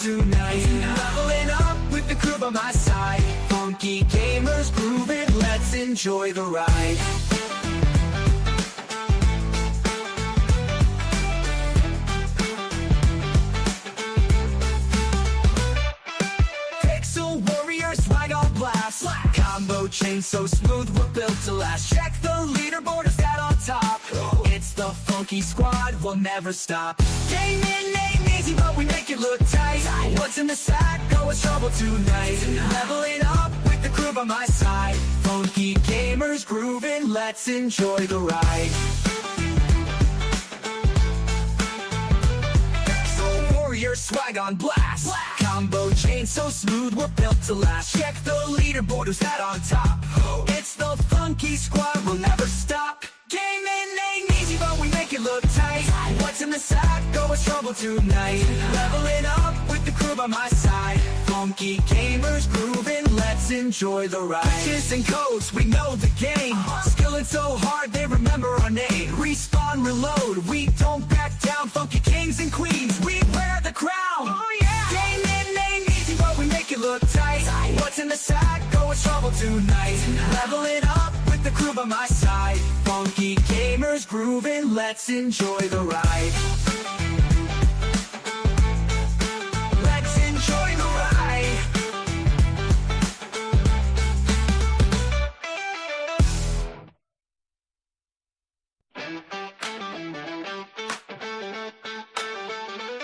tonight. Leveling up with the crew by my side. Funky gamers grooving, let's enjoy the ride. Pixel warrior swag on blast. Combo chain so smooth, we're built to last. Check the leaderboard, is that on top? It's the funky squad, we'll never stop. Gaming ain't easy, but we make it look tight. What's in the sack? Going trouble tonight. Leveling up with the crew by my side. Funky gamers grooving, let's enjoy the ride. Pixel warrior swag on blast. Combo chain so smooth, we're built to last. Check the leaderboard, who's that on top? It's the funky squad, we'll never stop. Gaming ain't easy, but we make it look tight. What's in the sack? Going trouble tonight. Leveling up with the crew by my side. Funky gamers grooving, let's enjoy the ride. Pitches and codes, we know the game. Skilling so hard, they remember our name. Respawn, reload, we don't back down. Funky kings and queens, we wear the crown. Oh yeah! Gaming ain't easy, but we make it look tight. What's in the sack? Going trouble tonight. Leveling up with the crew by my side. Funky gamers grooving, let's enjoy the ride. Let's enjoy the ride.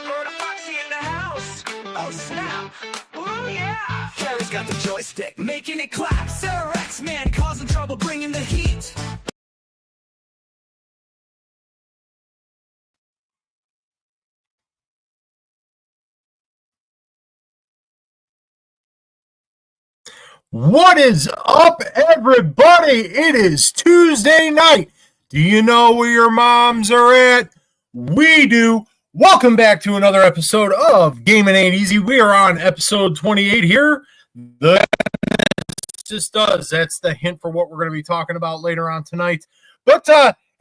Bird Foxy in the house. Oh snap. Oh yeah. Harry's got the joystick, making it clap. Sarah X-Man causing trouble, bringing the heat. What is up, everybody? It is Tuesday night. Do you know where your moms are at? We do. Welcome back to another episode of Gamin Ain't Easy. We are on episode 28 here. Just does. That's the hint for what we're going to be talking about later on tonight. But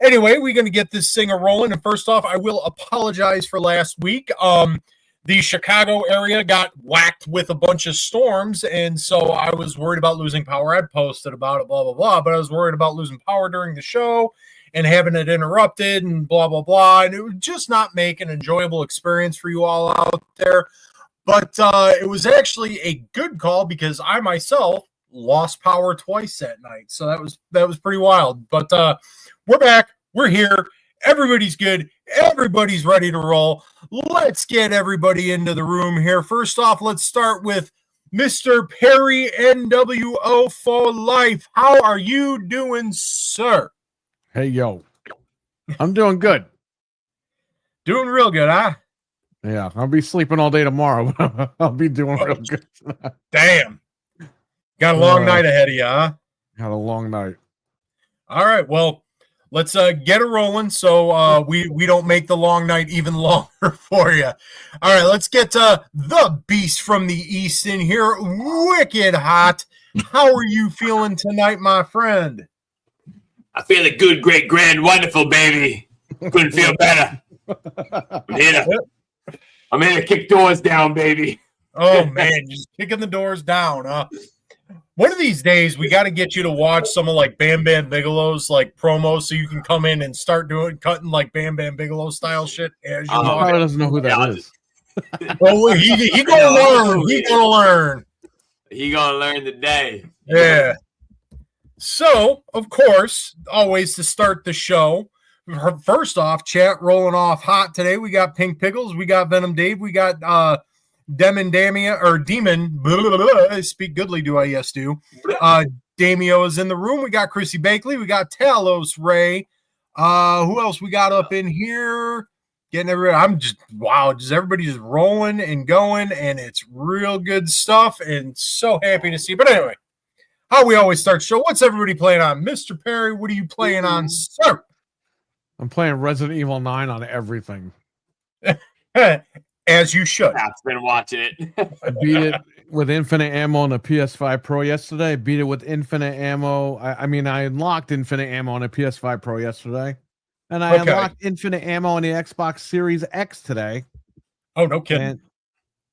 anyway, we're going to get this thing rolling. And first off, I will apologize for last week. The Chicago area got whacked with a bunch of storms, and so I was worried about losing power. I posted about it, blah, blah, blah, but I was worried about losing power during the show and having it interrupted and blah, blah, blah, and it would just not make an enjoyable experience for you all out there. But it was actually a good call because I myself lost power twice that night, so that was pretty wild. But we're back. We're here. Everybody's good. Everybody's ready to roll. Let's get everybody into the room here. First off, let's start with Mr. Perry NWO for life. How are you doing, sir? Hey, yo. I'm doing good. Doing real good, huh? Yeah, I'll be sleeping all day tomorrow, but I'll be doing real good. Damn. Got a long night ahead of you, huh? Had a long night. All right, well, let's get it rolling so we don't make the long night even longer for you. All right, let's get the beast from the east in here. Wicked hot. How are you feeling tonight, my friend? I feel a good, great, grand, wonderful, baby. Couldn't feel better. I'm here to kick doors down, baby. Oh, man, just kicking the doors down, huh? One of these days, we got to get you to watch some of like Bam Bam Bigelow's like promos so you can come in and start cutting like Bam Bam Bigelow style shit. As you probably doesn't know who that is. Well, he gonna learn. He gonna learn. He gonna learn today. Yeah. So, of course, always to start the show, first off, chat rolling off hot today. We got Pink Pickles, we got Venom Dave, we got Demon Damia or Demon. Blah, blah, blah, speak goodly, do I? Yes, do. Damio is in the room. We got Chrissy Bakley, we got Talos Ray. Who else we got up in here? Getting everybody. Just everybody just rolling and going, and it's real good stuff. And so happy to see. But anyway. How we always start show. What's everybody playing on? Mr. Perry, what are you playing on, sir? I'm playing Resident Evil 9 on everything. As you should. I've been watching it. I beat it with infinite ammo on the PS5 Pro yesterday. I beat it with infinite ammo. I unlocked infinite ammo on the PS5 Pro yesterday. And I unlocked infinite ammo on the Xbox Series X today. Oh, no kidding.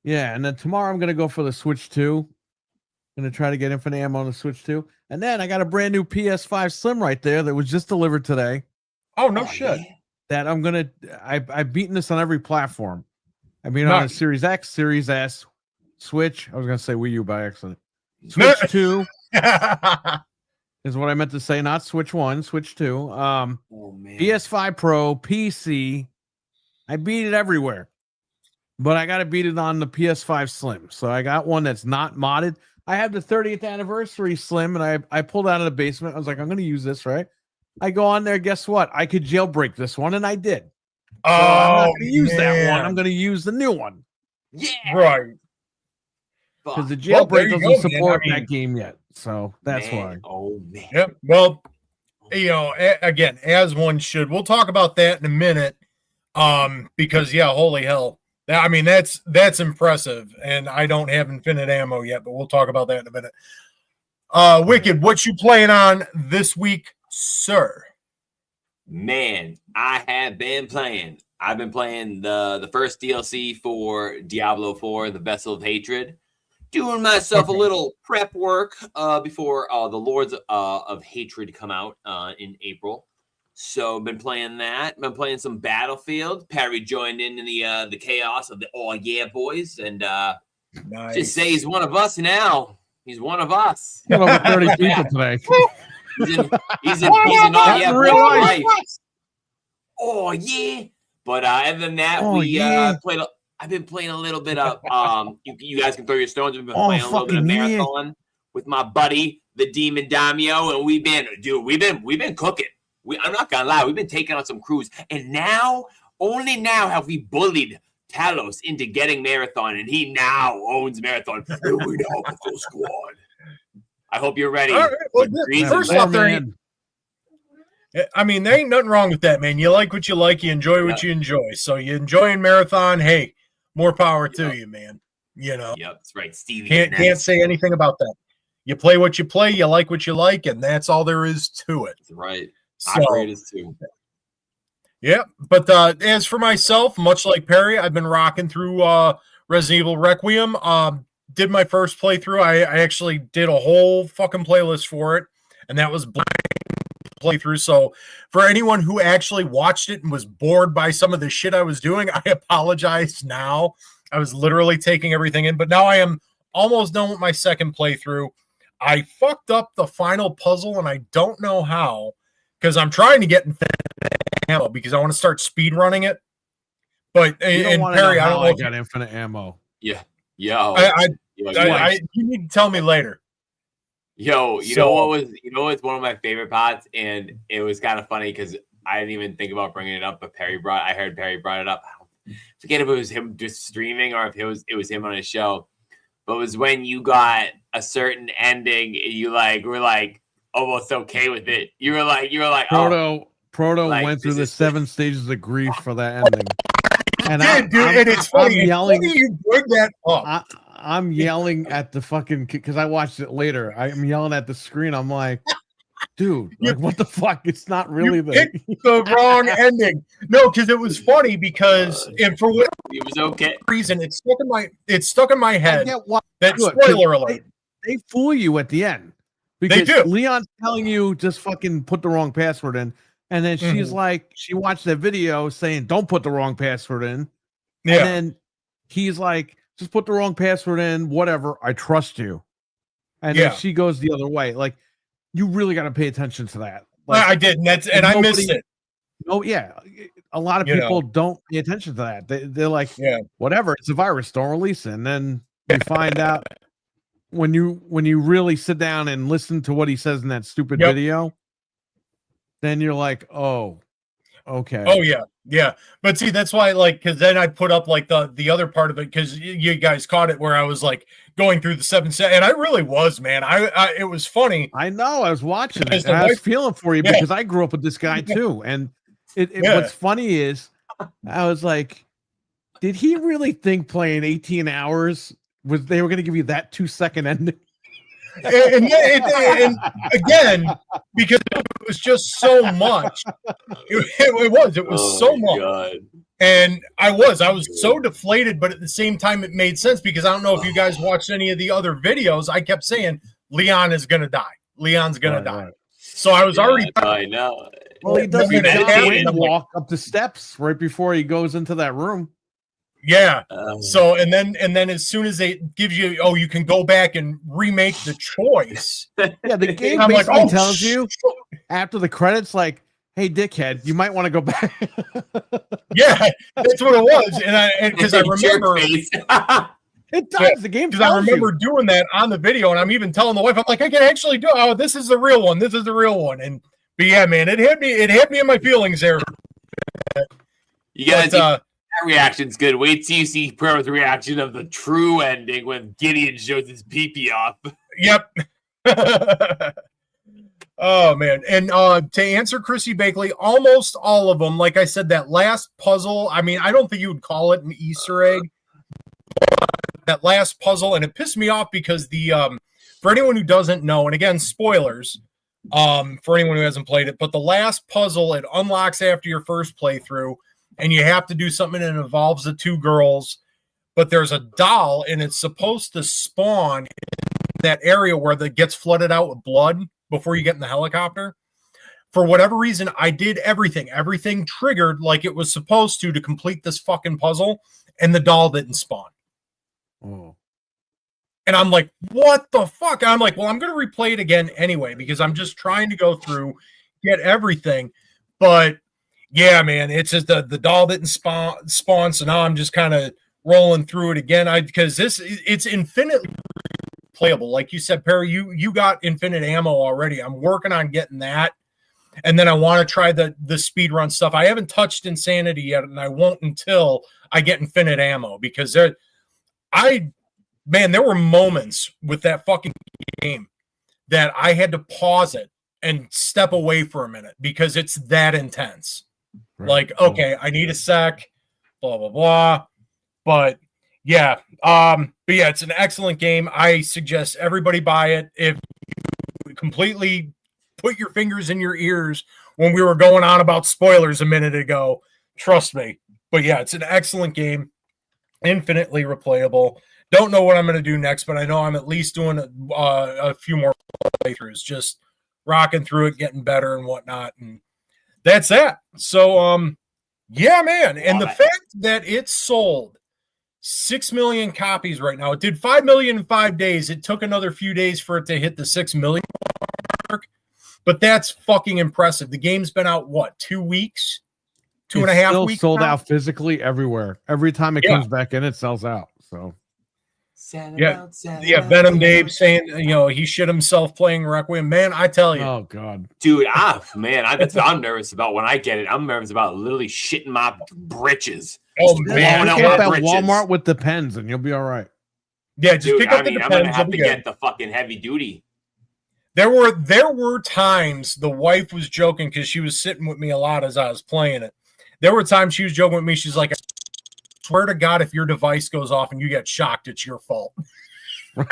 Yeah, and then tomorrow I'm gonna go for the Switch 2. Gonna try to get infinite ammo on the Switch 2. And then I got a brand new PS5 Slim right there that was just delivered today. Oh, no shit. Yeah. That I've beaten this on every platform. I mean on the Series X, Series S, Switch. I was gonna say Wii U by accident. Switch 2 is what I meant to say, not Switch 1, Switch 2. Oh, man. PS5 Pro, PC. I beat it everywhere. But I got to beat it on the PS5 Slim. So I got one that's not modded. I have the 30th anniversary Slim, and I pulled out of the basement. I was like, I'm going to use this, right? I go on there. Guess what? I could jailbreak this one, and I did. So I'm not going to use that one. I'm going to use the new one. Yeah. Right. Because the Well, jailbreak there you doesn't go, support man. I mean, that game yet. So that's why. Oh, man. Yep. Well, again, as one should. We'll talk about that in a minute. Because holy hell. I mean, that's impressive. And I don't have infinite ammo yet, but we'll talk about that in a minute. Wicked, what you playing on this week, sir? Man, I've been playing the first DLC for Diablo 4, The Vessel of Hatred. Doing myself a little prep work before the Lords of Hatred come out in April. So been playing that. Been playing some Battlefield. Perry joined in the chaos of the boys, and Nice. just say he's one of us now. He's one of us. Got over 30 people today. He's in all real life. Oh yeah. But other than that, played. I've been playing a little bit of. You guys can throw your stones. We've been playing a little bit of marathon with my buddy, the Demon Daimyo, and we've been cooking. I'm not gonna lie, we've been taking on some crews, and only now have we bullied Talos into getting Marathon, and he now owns Marathon. And we now have a full squad. I hope you're ready. All right, well, first off, there ain't nothing wrong with that, man. You like what you like, you enjoy what you enjoy. So you enjoying Marathon, hey, more power to you, man. You know. Yep, that's right, Stevie. Can't say anything about that. You play what you play, you like what you like, and that's all there is to it. That's right. So, Operators too. Yeah, but as for myself, much like Perry, I've been rocking through Resident Evil Requiem. Did my first playthrough. I actually did a whole fucking playlist for it, and that was blind playthrough. So for anyone who actually watched it and was bored by some of the shit I was doing, I apologize now. I was literally taking everything in, but now I am almost done with my second playthrough. I fucked up the final puzzle, and I don't know how. Because I'm trying to get infinite ammo because I want to start speed running it. But and Perry, I don't know. I got infinite ammo. Yeah. You need to tell me later. You know what's one of my favorite parts, and it was kind of funny because I didn't even think about bringing it up, but I heard Perry brought it up. I forget if it was him just streaming or if it was him on his show. But it was when you got a certain ending, and you were like almost okay with it. You were like, Proto went through the 7 stages of grief for that ending. And and it's funny. I'm yelling. Funny you bring that up. I'm yelling at the fucking because I watched it later. I'm yelling at the screen. I'm like, dude, what the fuck? It's not really the wrong ending. No, because it was funny because and for whatever it was okay reason, it's stuck in my head. That spoiler alert. They fool you at the end. Because Leon's telling you just fucking put the wrong password in. And then she's like, she watched that video saying, don't put the wrong password in. Yeah. And then he's like, just put the wrong password in, whatever. I trust you. And then she goes the other way. Like, you really got to pay attention to that. Like, I did. And I missed it. Oh, yeah. A lot of people don't pay attention to that. They're like, whatever. It's a virus. Don't release it. And then you find out. When you really sit down and listen to what he says in that stupid video, then you're like, oh, okay. Oh yeah. But see, that's why, because then I put up the other part of it because you guys caught it where I was going through the 7 set, and I really was, man. It was funny. I know. I was watching it. And I was feeling for you because I grew up with this guy too. And what's funny is I was like, did he really think playing 18 hours? They were going to give you that 2-second ending? and again, because it was just so much. It was so much. God. And I was so deflated, but at the same time, it made sense because I don't know if you guys watched any of the other videos. I kept saying Leon is going to die. Leon's going to die. Right. So I was already. I know. Well, he does the John Wayne walk up the steps right before he goes into that room. Yeah. So and then as soon as it gives you, you can go back and remake the choice. Yeah, the game basically tells you after the credits, like, hey, dickhead, you might want to go back. Yeah, that's what it was. And because I remember it does the game, because I remember doing that on the video, and I'm even telling the wife, I'm like, I can actually do this is the real one. This is the real one. But yeah, man, it hit me in my feelings there. You guys, that reaction's good. Wait till you see Pearl's reaction of the true ending when Gideon shows his pee-pee off. Yep. Oh man. And to answer Chrissy Bakley, almost all of them, like I said, that last puzzle, I mean, I don't think you would call it an Easter egg. That last puzzle, and it pissed me off because for anyone who doesn't know, and again, spoilers, for anyone who hasn't played it, but the last puzzle, it unlocks after your first playthrough, and you have to do something that involves the two girls, but there's a doll, and it's supposed to spawn in that area where it gets flooded out with blood before you get in the helicopter. For whatever reason, I did everything. Everything triggered like it was supposed to complete this fucking puzzle, and the doll didn't spawn. Oh. And I'm like, what the fuck? I'm like, well, I'm going to replay it again anyway, because I'm just trying to go through, get everything. But yeah, man, it's just the doll didn't spawn. So now I'm just kind of rolling through it again. Because it's infinitely playable. Like you said, Perry, you got infinite ammo already. I'm working on getting that. And then I want to try the speedrun stuff. I haven't touched Insanity yet, and I won't until I get infinite ammo, because there were moments with that fucking game that I had to pause it and step away for a minute because it's that intense. Right. Like, okay, I need a sec, blah, blah, blah. But yeah, it's an excellent game. I suggest everybody buy it. If you completely put your fingers in your ears when we were going on about spoilers a minute ago, trust me. But yeah, it's an excellent game. Infinitely replayable. Don't know what I'm going to do next, but I know I'm at least doing a few more playthroughs, just rocking through it, getting better and whatnot. And that's that. So, yeah, man. And the fact that it sold 6 million copies right now, it did 5 million in 5 days. It took another few days for it to hit the 6 million mark, but that's fucking impressive. The game's been out, 2 weeks? 2.5 weeks? Sold out physically everywhere. Every time it comes back in, it sells out. So. Venom Dave saying, he shit himself playing Requiem. Man, I tell you. Oh, God. Dude, that's what I'm nervous about when I get it. I'm nervous about literally shitting my britches. Oh, man. Get that Walmart with the pens, and you'll be all right. Yeah, just pick up the pens. I'm going to have to get the fucking heavy duty. There were times the wife was joking because she was sitting with me a lot as I was playing it. There were times she was joking with me. She's like, swear to God, if your device goes off and you get shocked, it's your fault. Bro,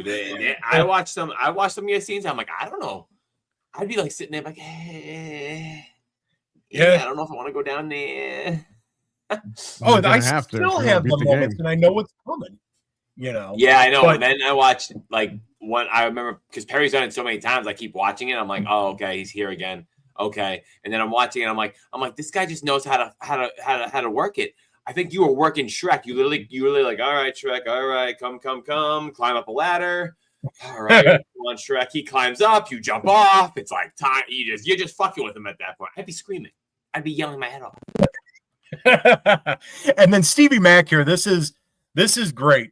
dude, I watched some of your scenes. I'm like, I don't know. I'd be like sitting there like, I don't know if I want to go down there. I still have the moments, and I know what's coming. Yeah, I know. But then I watched one. I remember because Perry's done it so many times. I keep watching it. I'm like, oh, okay, he's here again. Okay, and then I'm watching it. I'm like, this guy just knows how to work it. I think you were working Shrek. You literally like, all right, Shrek, all right, come, climb up a ladder. All right, come on, Shrek. He climbs up. You jump off. It's like time. You're just fucking with him at that point. I'd be screaming. I'd be yelling my head off. And then Stevie Mac here. This is great.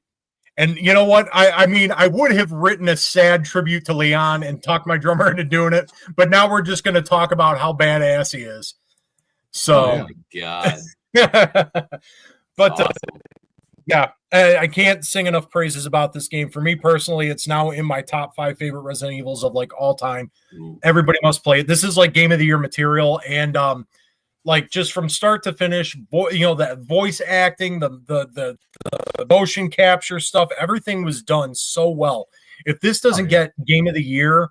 And you know what? I mean, I would have written a sad tribute to Leon and talked my drummer into doing it, but now we're just going to talk about how badass he is. So, oh my God. But awesome. I can't sing enough praises about this game. For me personally, it's now in my top 5 favorite Resident Evils of all time. Everybody must play it. This is game of the year material, and just from start to finish, that voice acting, the motion capture stuff, everything was done so well. If this doesn't get game of the year,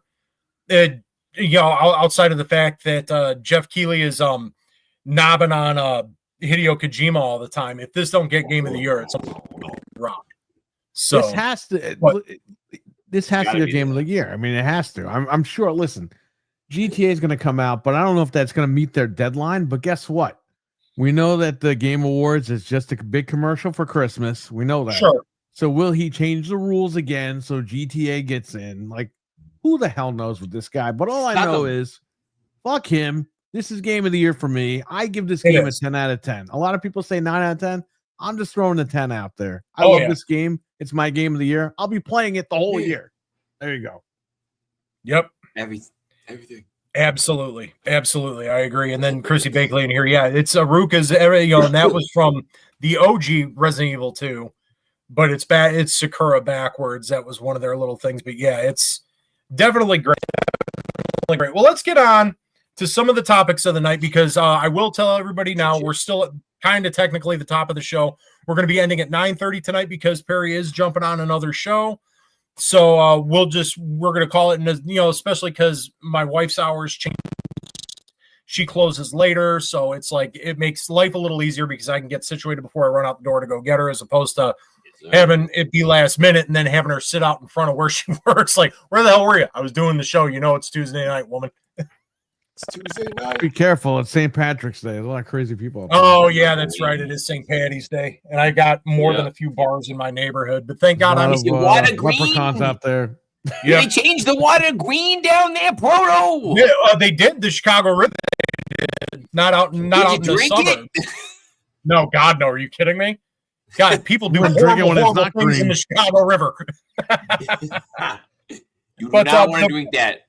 outside of the fact that Jeff Keighley is knobbing on Hideo Kojima all the time. If this don't get Game of the Year, it's wrong. So this has to get Game of the Year. I mean, it has to. I'm sure. Listen, GTA is going to come out, but I don't know if that's going to meet their deadline. But guess what? We know that the Game Awards is just a big commercial for Christmas. We know that. Sure. So will he change the rules again so GTA gets in? Like, who the hell knows with this guy? But all I know is, fuck him. This is Game of the Year for me. I give this game a 10 out of 10. A lot of people say 9 out of 10. I'm just throwing a 10 out there. I love this game. It's my Game of the Year. I'll be playing it the whole year. There you go. Yep. Everything. Absolutely. I agree. And then Chrissy Bakley in here. Yeah, it's Aruka's, and that was from the OG Resident Evil 2, but it's bad. It's Sakura backwards. That was one of their little things. But yeah, it's definitely great. Well, let's get on to some of the topics of the night, because I will tell everybody now, we're still at kind of technically the top of the show. We're going to be ending at 9:30 tonight because Perry is jumping on another show. So we're going to call it, and especially because my wife's hours change. She closes later, so it's like it makes life a little easier because I can get situated before I run out the door to go get her, as opposed to having it be last minute and then having her sit out in front of where she works. Like, where the hell were you? I was doing the show. It's Tuesday night, woman. It's Tuesday night. Be careful. It's St. Patrick's Day. There's a lot of crazy people. Oh, yeah, that's right. It is St. Patty's Day. And I got more than a few bars in my neighborhood. But thank God I'm water green. Leprechauns out there. Yeah. They changed the water green down there, Proto. Yeah, they did. The Chicago River. Not out in the suburbs. No, God, no. Are you kidding me? God, people do horrible things in the Chicago River. You do not want to drink that.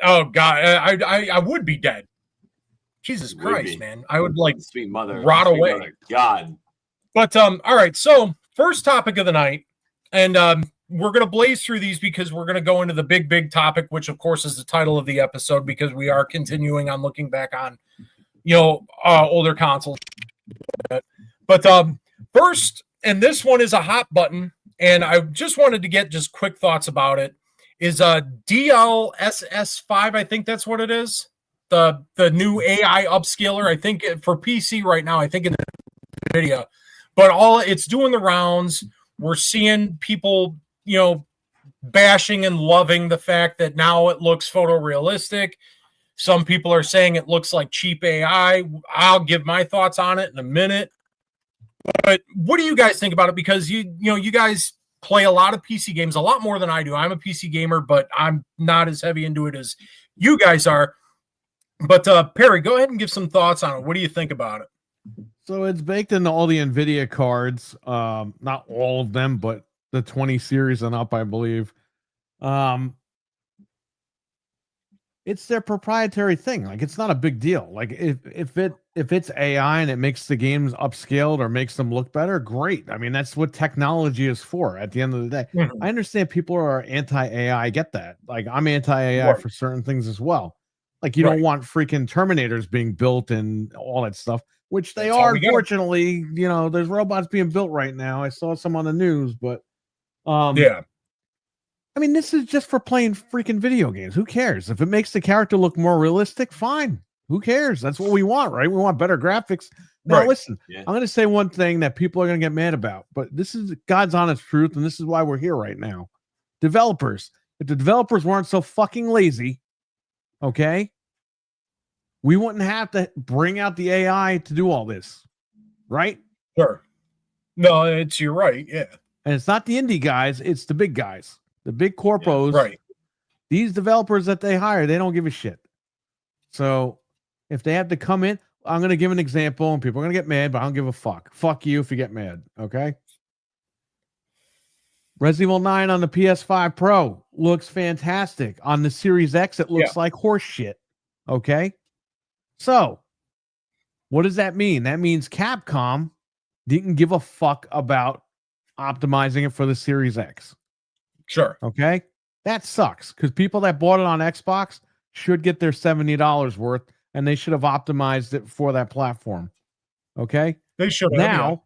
Oh, God. I would be dead. Jesus Christ, man. I would sweet mother rot away. Mother. God. But all right. So first topic of the night, and we're gonna blaze through these because we're gonna go into the big topic, which of course is the title of the episode, because we are continuing on looking back on older consoles. But first, and this one is a hot button, and I just wanted to get just quick thoughts about it. Is DLSS 5? I think that's what it is. The new AI upscaler, I think for PC right now, I think in NVIDIA, but it's doing the rounds. We're seeing people, bashing and loving the fact that now it looks photorealistic. Some people are saying it looks like cheap AI. I'll give my thoughts on it in a minute. But what do you guys think about it? Because you guys play a lot of PC games, a lot more than I do. I'm a PC gamer, but I'm not as heavy into it as you guys are. But Perry, go ahead and give some thoughts on it. What do you think about it? So it's baked into all the NVIDIA cards. Not all of them, but the 20 series and up, I believe. It's their proprietary thing. Like, it's not a big deal. Like, if it's AI and it makes the games upscaled or makes them look better, great. I mean, that's what technology is for at the end of the day. Mm-hmm. I understand people are anti-AI. I get that. Like, I'm anti-AI for certain things as well. Like, you don't want freaking Terminators being built and all that stuff, which they are. Unfortunately, there's robots being built right now. I saw some on the news, but yeah. I mean, this is just for playing freaking video games. Who cares? If it makes the character look more realistic, fine. Who cares? That's what we want, right? We want better graphics. Now, listen, I'm going to say one thing that people are going to get mad about, but this is God's honest truth, and this is why we're here right now. Developers. If the developers weren't so fucking lazy, okay, we wouldn't have to bring out the AI to do all this, right? Sure. No, you're right, yeah. And it's not the indie guys, it's the big guys. The big corpos, right? These developers that they hire, they don't give a shit. So if they have to come in, I'm going to give an example, and people are going to get mad, but I don't give a fuck. Fuck you if you get mad, okay? Resident Evil 9 on the PS5 Pro looks fantastic. On the Series X, it looks like horse shit, okay? So what does that mean? That means Capcom didn't give a fuck about optimizing it for the Series X. Sure. Okay. That sucks because people that bought it on Xbox should get their $70 worth, and they should have optimized it for that platform. Okay. They should have. Now,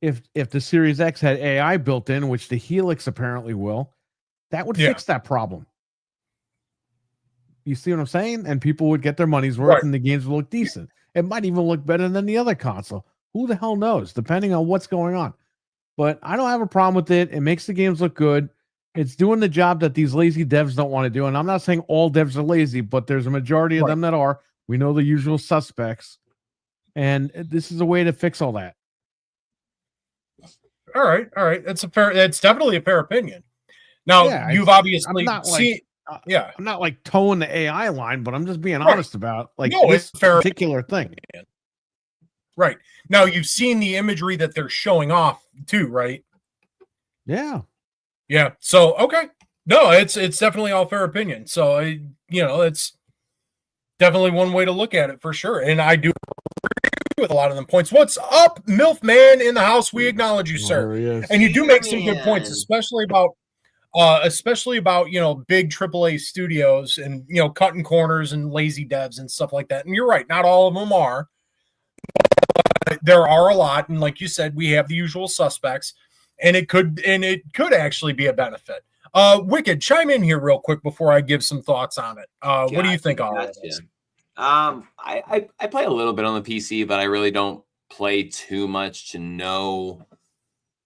if the Series X had AI built in, which the Helix apparently will, that would fix that problem. You see what I'm saying? And people would get their money's worth, and the games would look decent. It might even look better than the other console. Who the hell knows, depending on what's going on. But I don't have a problem with it. It makes the games look good. It's doing the job that these lazy devs don't want to do. And I'm not saying all devs are lazy, but there's a majority of them that are. We know the usual suspects. And this is a way to fix all that. All right. That's definitely a fair opinion. Now, you've obviously seen... I'm not like towing the AI line, but I'm just being honest about this particular thing. Right. Now, you've seen the imagery that they're showing off too, right? Yeah. Yeah. So, okay. No, it's definitely all fair opinion. So, it's definitely one way to look at it for sure. And I do agree with a lot of them points. What's up, MILF Man in the house? We acknowledge you, sir. And you do make some good points, especially about big AAA studios and cutting corners and lazy devs and stuff like that. And you're right, not all of them are. There are a lot, and like you said, we have the usual suspects, and it could actually be a benefit. Wicked, chime in here real quick before I give some thoughts on it. What do you think on this? I play a little bit on the PC, but I really don't play too much to know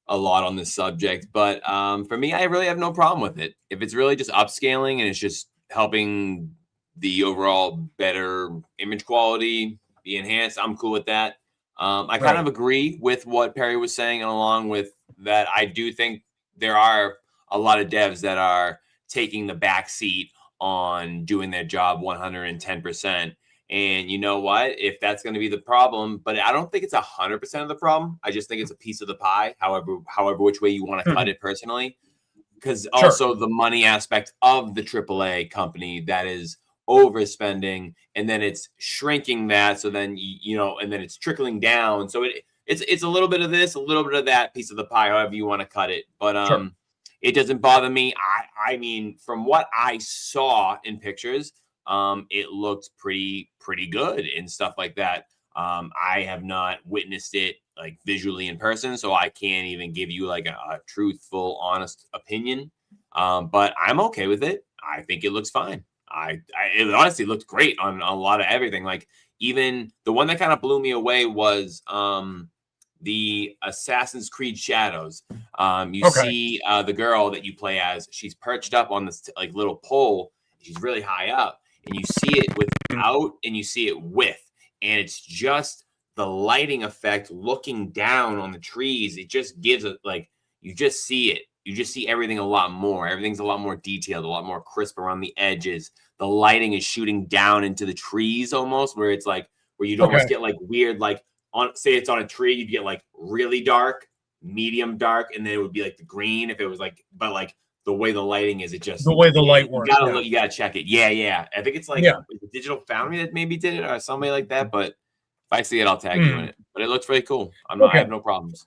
a lot on this subject. But for me, I really have no problem with it. If it's really just upscaling and it's just helping the overall better image quality be enhanced, I'm cool with that. I kind of agree with what Perry was saying, and along with that, I do think there are a lot of devs that are taking the back seat on doing their job 110%. And you know what? If that's going to be the problem, but I don't think it's 100% of the problem. I just think it's a piece of the pie, however which way you want to cut it personally. Because also the money aspect of the AAA company that is overspending, and then it's shrinking that, so then and then it's trickling down, so it's a little bit of this, a little bit of that piece of the pie, however you want to cut it. But it doesn't bother me. I mean, from what I saw in pictures, it looked pretty good and stuff like that. I have not witnessed it like visually in person, so I can't even give you like a truthful, honest opinion. But I'm okay with it. I think it looks fine. It honestly looked great on a lot of everything. Like, even the one that kind of blew me away was the Assassin's Creed Shadows. You see the girl that you play as, she's perched up on this like little pole. She's really high up, and you see it without and you see it with, and it's just the lighting effect looking down on the trees. It just gives it like, you just see it. You just see everything a lot more. Everything's a lot more detailed, a lot more crisp around the edges. The lighting is shooting down into the trees almost, where it's like, where you'd almost get like weird, like say it's on a tree, you'd get like really dark, medium dark, and then it would be like the green if it was like, but like the way the lighting is, it just the way the light works. You gotta check it. Yeah. I think it's like Digital Foundry that maybe did it or somebody like that. But if I see it, I'll tag you in it. But it looks really cool. I have no problems.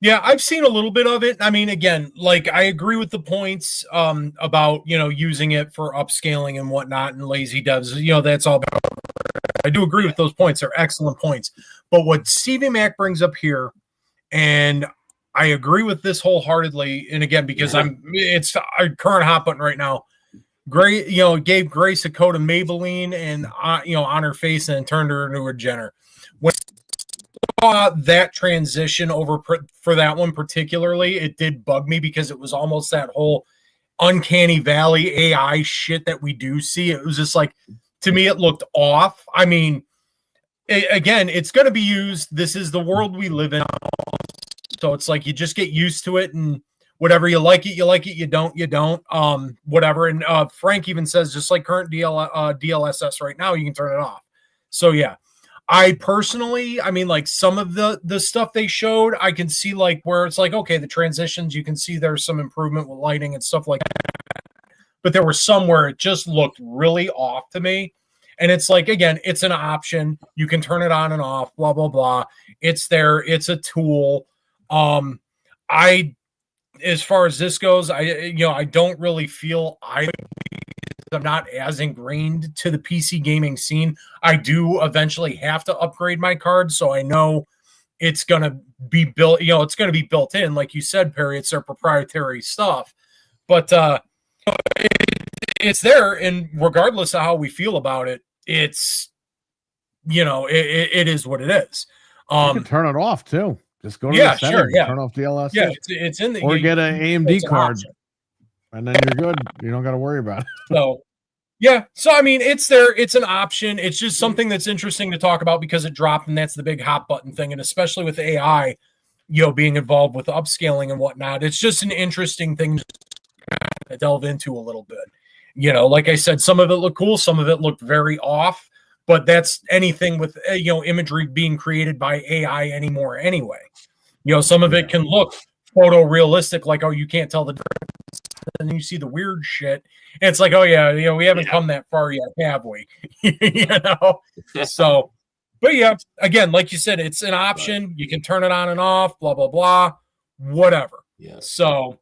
Yeah, I've seen a little bit of it. I mean, again, like, I agree with the points about, using it for upscaling and whatnot and lazy devs. That's all. I do agree with those points. They're excellent points. But what Stevie Mac brings up here, and I agree with this wholeheartedly, and again, because it's our current hot button right now. Great, gave Grace a coat of Maybelline and on her face and turned her into a Jenner. When that transition over for that one particularly, it did bug me because it was almost that whole uncanny valley AI shit that we do see. It was just like, to me, it looked off. I mean, again, it's going to be used. This is the world we live in. So it's like, you just get used to it, and whatever, you like it, you don't, whatever. And Frank even says, just like current DLSS right now, you can turn it off. So yeah. I personally, I mean, like, some of the stuff they showed, I can see like where it's like, okay, the transitions, you can see there's some improvement with lighting and stuff like that. But there were some where it just looked really off to me. And it's like, again, it's an option. You can turn it on and off, blah, blah, blah. It's there. It's a tool. As far as this goes, I don't really feel I'm not as ingrained to the PC gaming scene. I do eventually have to upgrade my card, so I know it's going to be built, it's going to be built in. Like you said, Perry, it's their proprietary stuff. But it's there, and regardless of how we feel about it, it's it is what it is. You can turn it off too. Just go to the settings, turn off DLSS. Yeah, it's in the or get an AMD card, option. and then you're good. You don't got to worry about it. So, yeah. So I mean, it's there. It's an option. It's just something that's interesting to talk about because it dropped, and that's the big hot button thing, and especially with AI, being involved with upscaling and whatnot. It's just an interesting thing to delve into a little bit. Like I said, some of it looked cool, some of it looked very off, but that's anything with imagery being created by AI anymore anyway. Some of it can look photorealistic, like, oh, you can't tell the difference, and then you see the weird shit, and it's like, oh yeah, we haven't come that far yet, have we? So, but yeah, again, like you said, it's an option. You can turn it on and off, blah blah blah, whatever. Yeah. So,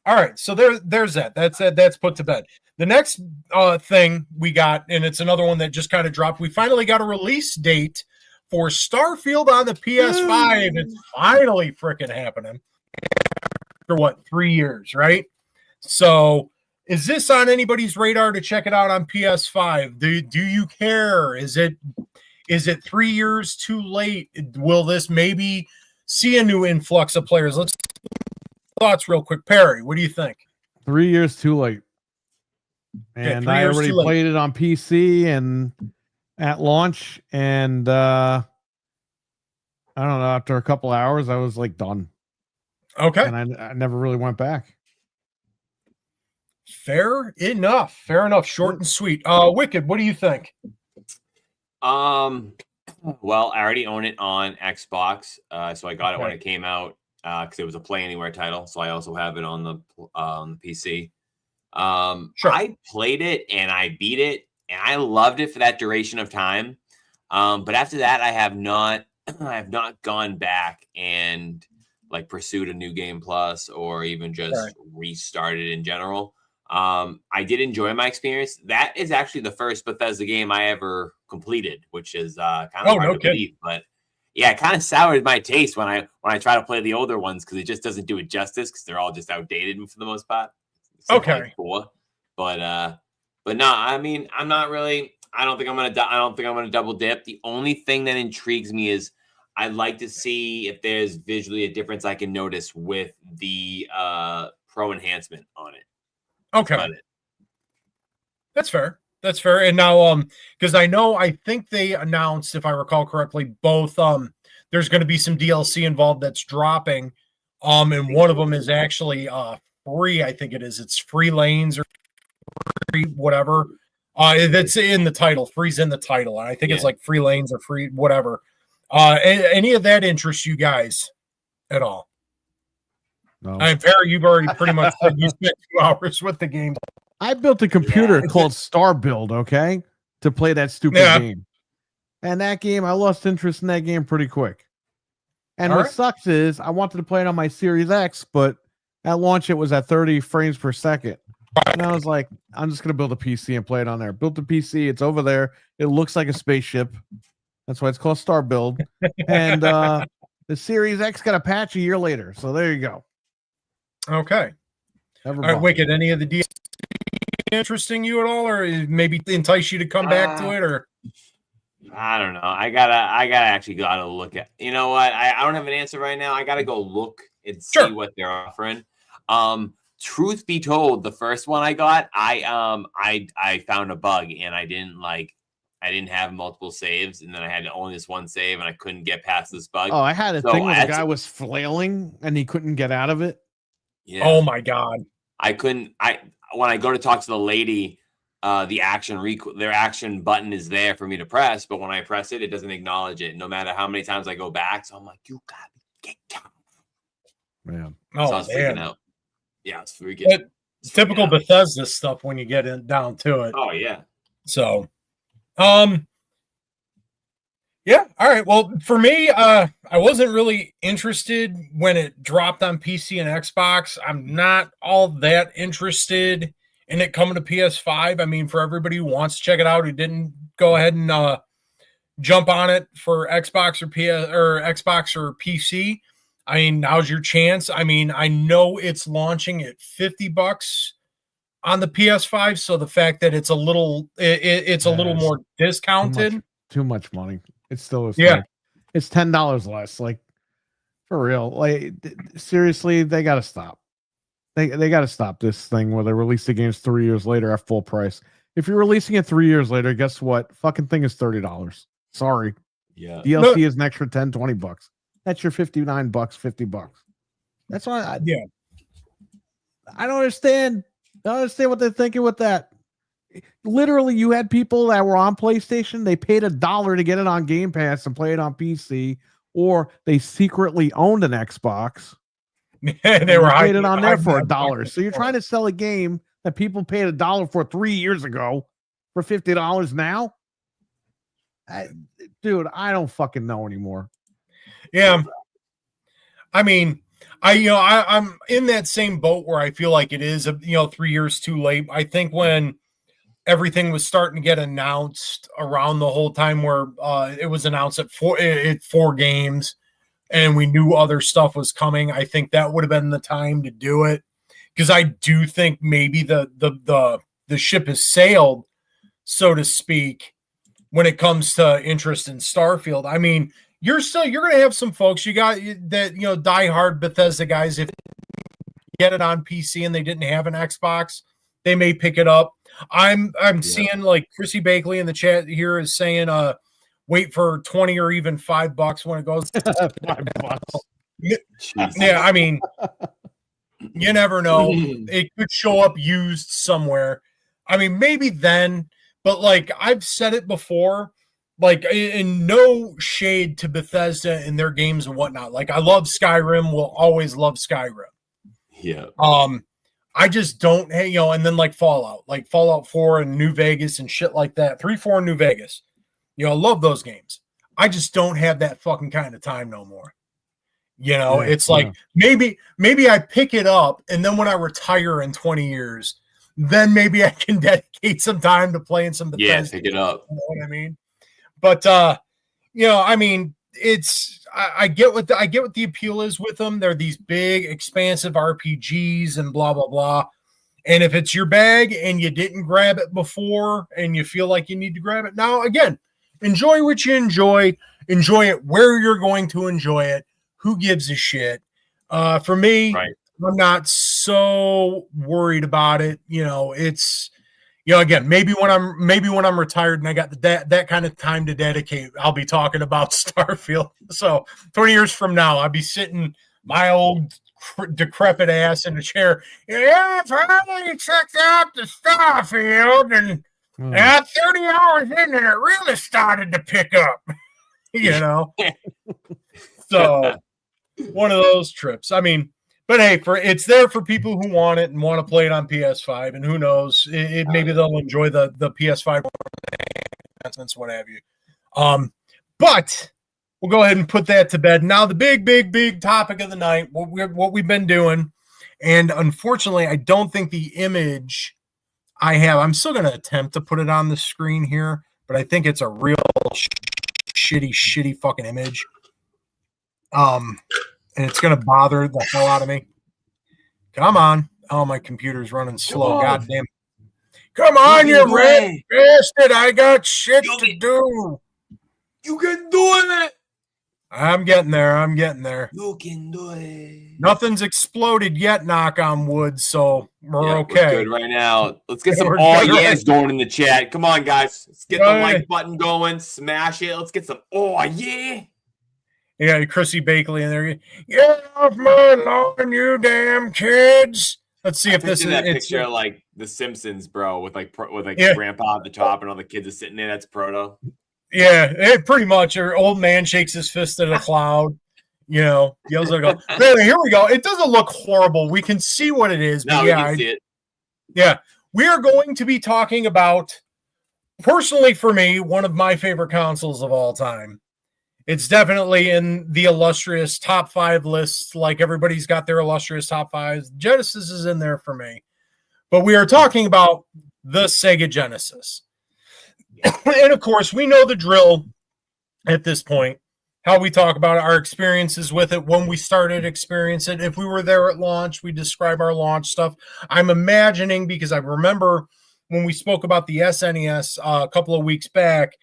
all right, so there's that. That's put to bed. The next thing we got, and it's another one that just kind of dropped. We finally got a release date for Starfield on the PS5. It's finally freaking happening. For 3 years, right? So, is this on anybody's radar to check it out on PS5? Do you care? Is it 3 years too late? Will this maybe see a new influx of players? Let's thoughts real quick. Perry, what do you think? 3 years too late. And I already played it on PC and at launch, and I don't know, after a couple hours I was like done. Okay. And I never really went back. Fair enough. Short and sweet. Wicked, what do you think? Well, I already own it on Xbox, so I got it when it came out because it was a Play Anywhere title. So I also have it on the PC. Sure. I played it and I beat it, and I loved it for that duration of time. But after that, I have not gone back and like pursued a new game plus or even just restarted in general. I did enjoy my experience. That is actually the first Bethesda game I ever completed, which is kind of hard to believe. But yeah, it kind of soured my taste when I try to play the older ones because it just doesnn't do it justice because they're all just outdated for the most part. Like 4. But no, I mean, I'm not really. I don't think I'm gonna double dip. The only thing that intrigues me is I'd like to see if there's visually a difference I can notice with the pro enhancement on it. Okay. That's fair. And now, because I think they announced, if I recall correctly, both there's going to be some DLC involved that's dropping. And one of them is actually free. I think it is. It's free lanes or free whatever. That's in the title. Free's in the title. And I think it's like free lanes or free whatever. Any of that interests you guys at all? No. Perry, you've already pretty much said you spent 2 hours with the game. I built a computer called Starfield, okay, to play that stupid game. And that game, I lost interest in that game pretty quick. And what sucks is I wanted to play it on my Series X, but at launch it was at 30 frames per second. And I was like, I'm just going to build a PC and play it on there. Built a PC. It's over there. It looks like a spaceship. That's why it's called Starfield. And the Series X got a patch a year later. So there you go. Okay. All right, Wicked, any of the DLC interesting you at all, or maybe entice you to come back to it, or? I don't know. I gotta actually look at. You know what? I don't have an answer right now. I gotta go look and see what they're offering. Truth be told, the first one I got, I found a bug and I didn't have multiple saves, and then I had to only this one save, and I couldn't get past this bug. Oh, I had a thing where the guy was flailing and he couldn't get out of it. Yeah. Oh my god! I couldn't. When I go to talk to the lady, their action button is there for me to press, but when I press it, it doesn't acknowledge it, no matter how many times I go back. So I'm like, you gotta get down. Man, so I was freaking out. Yeah, it's freaking. It's typical Bethesda stuff when you get down to it. Oh yeah. So, yeah. All right. Well, for me, I wasn't really interested when it dropped on PC and Xbox. I'm not all that interested in it coming to PS5. I mean, for everybody who wants to check it out, who didn't go ahead and jump on it for Xbox or Xbox or PC, I mean, now's your chance. I mean, I know it's launching at $50 on the PS5, so the fact that it's a little it's a little more discounted. Too much money. It still is. Yeah. It's $10 less. Like, for real. Like, seriously, they got to stop. They got to stop this thing where they release the games 3 years later at full price. If you're releasing it 3 years later, guess what? Fucking thing is $30. Sorry. Yeah. DLC is an extra $10-$20. That's your $59, $50. That's why I don't understand. I don't understand what they're thinking with that. Literally, you had people that were on PlayStation, they paid $1 to get it on Game Pass and play it on PC, or they secretly owned an Xbox. They were paid it on there for $1. So you're trying to sell a game that people paid $1 for 3 years ago for $50 now? Dude, I don't fucking know anymore. Yeah. I mean, I'm in that same boat where I feel like it is 3 years too late. I think when everything was starting to get announced around the whole time where it was announced at four games and we knew other stuff was coming, I think that would have been the time to do it, because I do think maybe the ship has sailed, so to speak, when it comes to interest in Starfield. I mean, you're going to have some folks you got that, diehard Bethesda guys. If get it on PC and they didn't have an Xbox, they may pick it up. I'm seeing like Chrissy Bakley in the chat here is saying, wait for 20 or even $5 when it goes. $5. Yeah, I mean, you never know. It could show up used somewhere. I mean, maybe then, but like I've said it before. Like, in no shade to Bethesda and their games and whatnot. Like, I love Skyrim. Will always love Skyrim. Yeah. I just don't, and then like Fallout 4 and New Vegas and shit like that. 3, 4 in New Vegas. I love those games. I just don't have that fucking kind of time no more. It's like maybe I pick it up, and then when I retire in 20 years, then maybe I can dedicate some time to playing some Bethesda. Yeah, pick it up. You know what I mean? But I mean, I get what the appeal is with them. They're these big, expansive RPGs and blah blah blah. And if it's your bag and you didn't grab it before and you feel like you need to grab it now, again, enjoy what you enjoy. Enjoy it where you're going to enjoy it. Who gives a shit? For me, right. I'm not so worried about it. It's. Again, maybe when I'm retired and I got that kind of time to dedicate, I'll be talking about Starfield. So 20 years from now, I'll be sitting my old decrepit ass in a chair. Yeah, I finally checked out the Starfield, and 30 hours in, and it really started to pick up. So one of those trips. I mean. But hey, it's there for people who want it and want to play it on PS5, and who knows, maybe they'll enjoy the PS5 announcements, what have you. But we'll go ahead and put that to bed. Now, the big topic of the night, what we've been doing, and unfortunately, I don't think the image I have. I'm still going to attempt to put it on the screen here, but I think it's a real shitty fucking image. And it's going to bother the hell out of me. Come on. Oh, my computer's running slow. God damn. Come on, you red bastard. I got shit to do. You can do it. I'm getting there. You can do it. Nothing's exploded yet, knock on wood, so we're okay. We're good right now. Let's get some yes going in the chat. Come on, guys. Let's get the like button going. Smash it. Let's get some yeah. You got Chrissy Bakley in there. Get off my lawn, you damn kids. Let's see if this is that picture of like The Simpsons, bro, with Grandpa at the top and all the kids are sitting there. That's Proto. Yeah, pretty much. Our old man shakes his fist at a cloud. Yells like, here we go. It doesn't look horrible. We can see what it is. No, we can see it. Yeah, we are going to be talking about, personally for me, one of my favorite consoles of all time. It's definitely in the illustrious top 5 lists. Like everybody's got their illustrious top 5s. Genesis is in there for me. But we are talking about the Sega Genesis. And of course, we know the drill at this point. how we talk about our experiences with it, when we started experiencing it. If we were there at launch, we describe our launch stuff. I'm imagining, because I remember when we spoke about the SNES a couple of weeks back,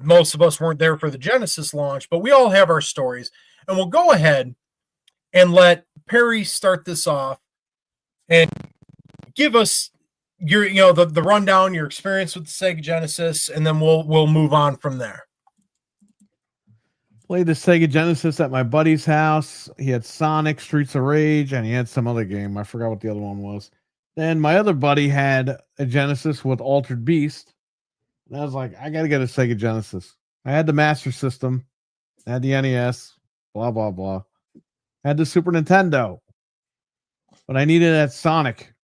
most of us weren't there for the Genesis launch, but we all have our stories. And we'll go ahead and let Perry start this off and give us your, the rundown, your experience with the Sega Genesis, and then we'll move on from there. Played the Sega Genesis at my buddy's house. He had Sonic, Streets of Rage, and he had some other game. I forgot what the other one was. Then my other buddy had a Genesis with Altered Beast. And I was like, I got to get a Sega Genesis. I had the Master System. I had the NES. Blah, blah, blah. I had the Super Nintendo. But I needed that Sonic.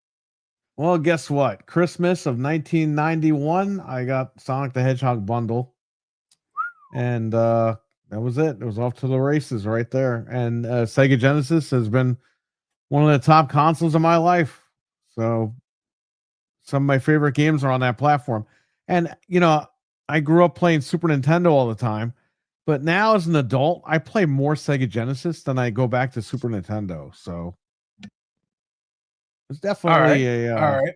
Well, guess what? Christmas of 1991, I got Sonic the Hedgehog bundle. And that was it. It was off to the races right there. And Sega Genesis has been one of the top consoles of my life. So some of my favorite games are on that platform. And, I grew up playing Super Nintendo all the time. But now as an adult, I play more Sega Genesis than I go back to Super Nintendo. So it's definitely a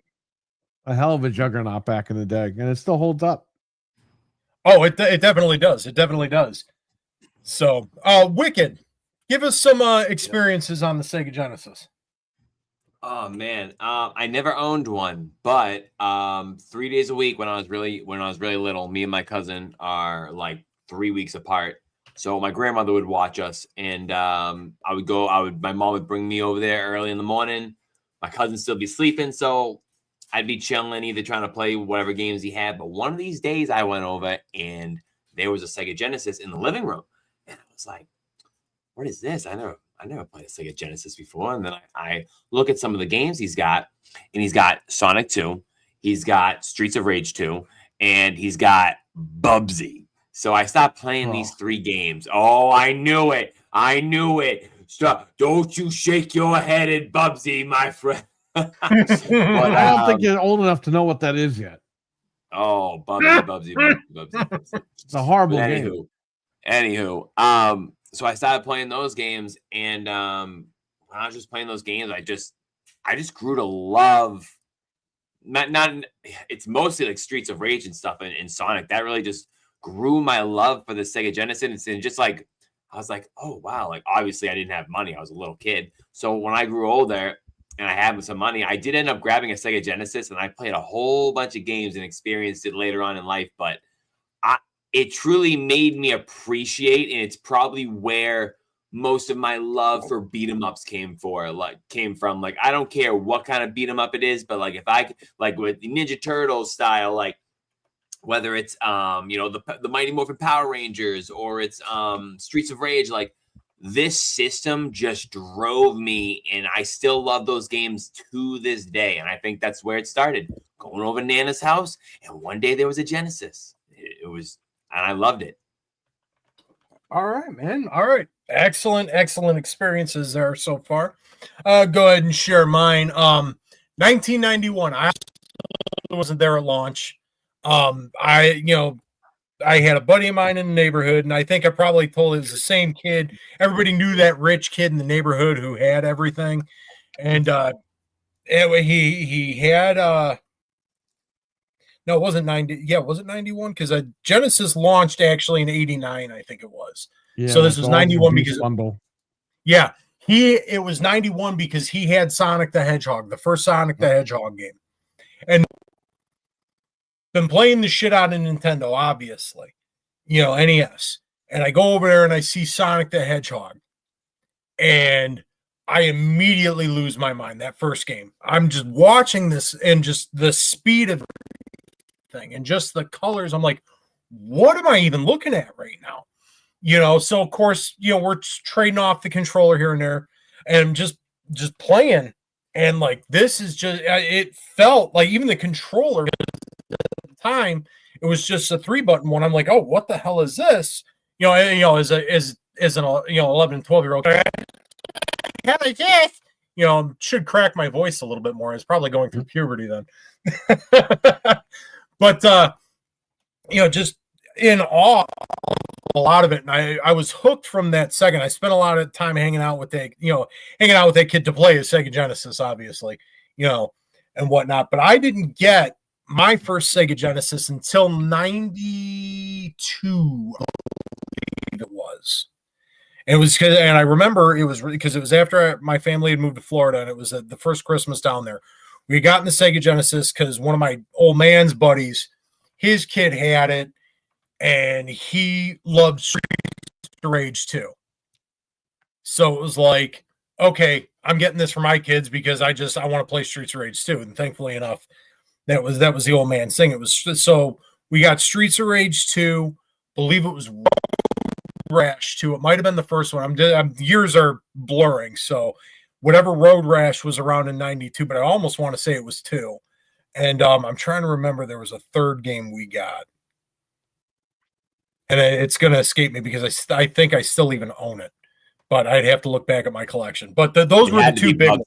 hell of a juggernaut back in the day. And it still holds up. Oh, it definitely does. It definitely does. So, Wicked, give us some experiences on the Sega Genesis. Oh man, I never owned one, but 3 days a week when I was really little, me and my cousin are like 3 weeks apart. So my grandmother would watch us, and my mom would bring me over there early in the morning. My cousin still be sleeping, so I'd be chilling, either trying to play whatever games he had. But one of these days, I went over, and there was a Sega Genesis in the living room, and I was like, "What is this? I never played a Sega Genesis before." And then I look at some of the games he's got, and he's got Sonic 2, he's got Streets of Rage 2, and he's got Bubsy. So I stopped playing these 3 games. Oh, I knew it. Stop. Don't you shake your head at Bubsy, my friend. But, I don't think you're old enough to know what that is yet. Oh, Bubsy. It's a horrible game. Anywho, so I started playing those games, and when I was just playing those games, I just grew to love. Not. It's mostly like Streets of Rage and stuff, and Sonic. That really just grew my love for the Sega Genesis, and just like I was like, oh wow, like obviously I didn't have money. I was a little kid, so when I grew older and I had some money, I did end up grabbing a Sega Genesis, and I played a whole bunch of games and experienced it later on in life, but it truly made me appreciate, and it's probably where most of my love for beat 'em ups came from. Like, I don't care what kind of beat 'em up it is, but like if I like with the Ninja Turtles style, like whether it's the Mighty Morphin Power Rangers or it's Streets of Rage, like this system just drove me, and I still love those games to this day. And I think that's where it started. Going over to Nana's house, and one day there was a Genesis. It was. And I loved it. All right, man. All right. Excellent experiences there so far. Go ahead and share mine. 1991. I wasn't there at launch. I had a buddy of mine in the neighborhood, and I think I probably told it was the same kid. Everybody knew that rich kid in the neighborhood who had everything. And anyway, he had no, it wasn't 90. Yeah, was it 91? Because Genesis launched actually in 89, I think it was. Yeah, so this was 91 because bundle. Yeah, it was 91 because he had Sonic the Hedgehog, the first Sonic the Hedgehog game, and been playing the shit out of Nintendo, obviously, NES. And I go over there and I see Sonic the Hedgehog, and I immediately lose my mind. That first game, I'm just watching this and just the speed of thing and just the colors. I'm like, what am I even looking at right now? So of course, we're trading off the controller here and there and just playing. And like, this is just, it felt like even the controller at the time, it was just a 3-button one. I'm like, oh, what the hell is this? As an 11 and 12-year-old, hell is this? Should crack my voice a little bit more. I was probably going through puberty then. But, in awe of a lot of it, and I was hooked from that second. I spent a lot of time hanging out with that kid to play his Sega Genesis, obviously, and whatnot. But I didn't get my first Sega Genesis until 92, I believe it was. And I remember it was because it was after my family had moved to Florida, and it was the first Christmas down there. We got in the Sega Genesis because one of my old man's buddies, his kid had it, and he loved Streets of Rage 2. So it was like, okay, I'm getting this for my kids because I want to play Streets of Rage 2. And thankfully enough, that was the old man's thing. It was so we got Streets of Rage 2, believe it was Rash 2. It might have been the first one. Years are blurring, so whatever Road Rash was around in 92, but I almost want to say it was 2. And I'm trying to remember there was a third game we got. And it's going to escape me because I think I still even own it. But I'd have to look back at my collection. But those were the two big ones.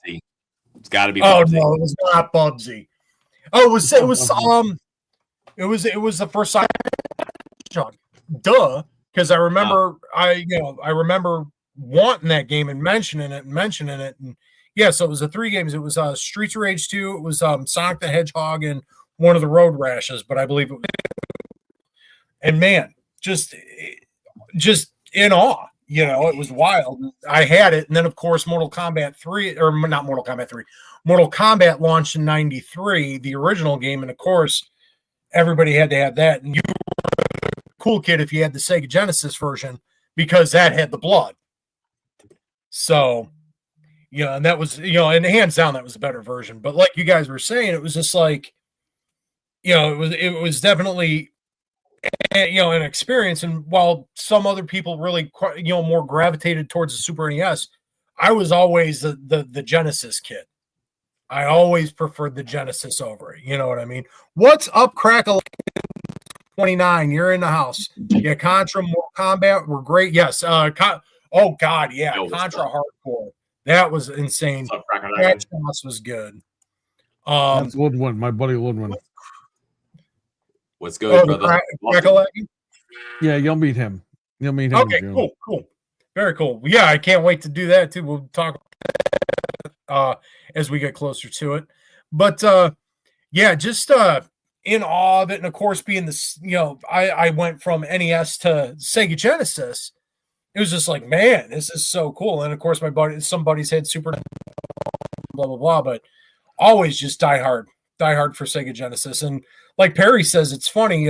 It's got to be Bubsy. Oh, no, it was not Bubsy. Oh, it was the first time. Duh. Because I remember I remember wanting that game and mentioning it. And yeah, so it was the 3 games. It was Streets of Rage 2, it was Sonic the Hedgehog, and one of the Road Rashes, but I believe it was. And man, just in awe. It was wild. I had it, and then of course Mortal Kombat launched in 93, the original game, and of course everybody had to have that. And you cool kid if you had the Sega Genesis version because that had the blood. So, and that was, and hands down that was a better version. But like you guys were saying, it was just like, it was definitely, an experience. And while some other people really, more gravitated towards the Super NES, I was always the Genesis kid. I always preferred the Genesis over it. You know what I mean? What's up, Crackle? 29, you're in the house. Yeah, Contra, Mortal Kombat were great. Yes. Oh God, yeah. Contra Hardcore. That was insane. That was good. That's Woodwind, my buddy Woodwind. What's good, brother? Yeah, you'll meet him. Okay, cool. Very cool. Yeah, I can't wait to do that too. We'll talk as we get closer to it. But yeah, just in awe of it, and of course being this, I went from NES to Sega Genesis. It was just like, man, this is so cool. And of course some buddies had Super blah blah blah, but always just die hard for Sega Genesis. And like Perry says, it's funny,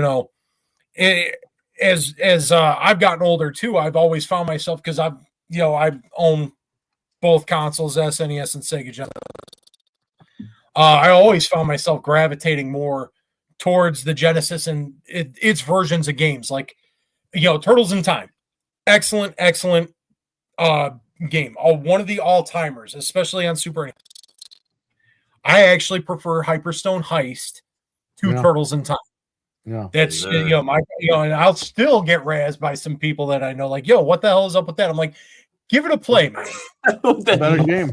as I've gotten older too, I've always found myself, because I've owned both consoles, SNES and Sega Genesis. I always found myself gravitating more towards the Genesis and its versions of games, like Turtles in Time, excellent game. One of the all-timers, especially on Super NES. I actually prefer Hyperstone Heist to Turtles in Time. Yeah, that's and I'll still get razzed by some people that I know, like, what the hell is up with that? I'm like, give it a play, man. Better game.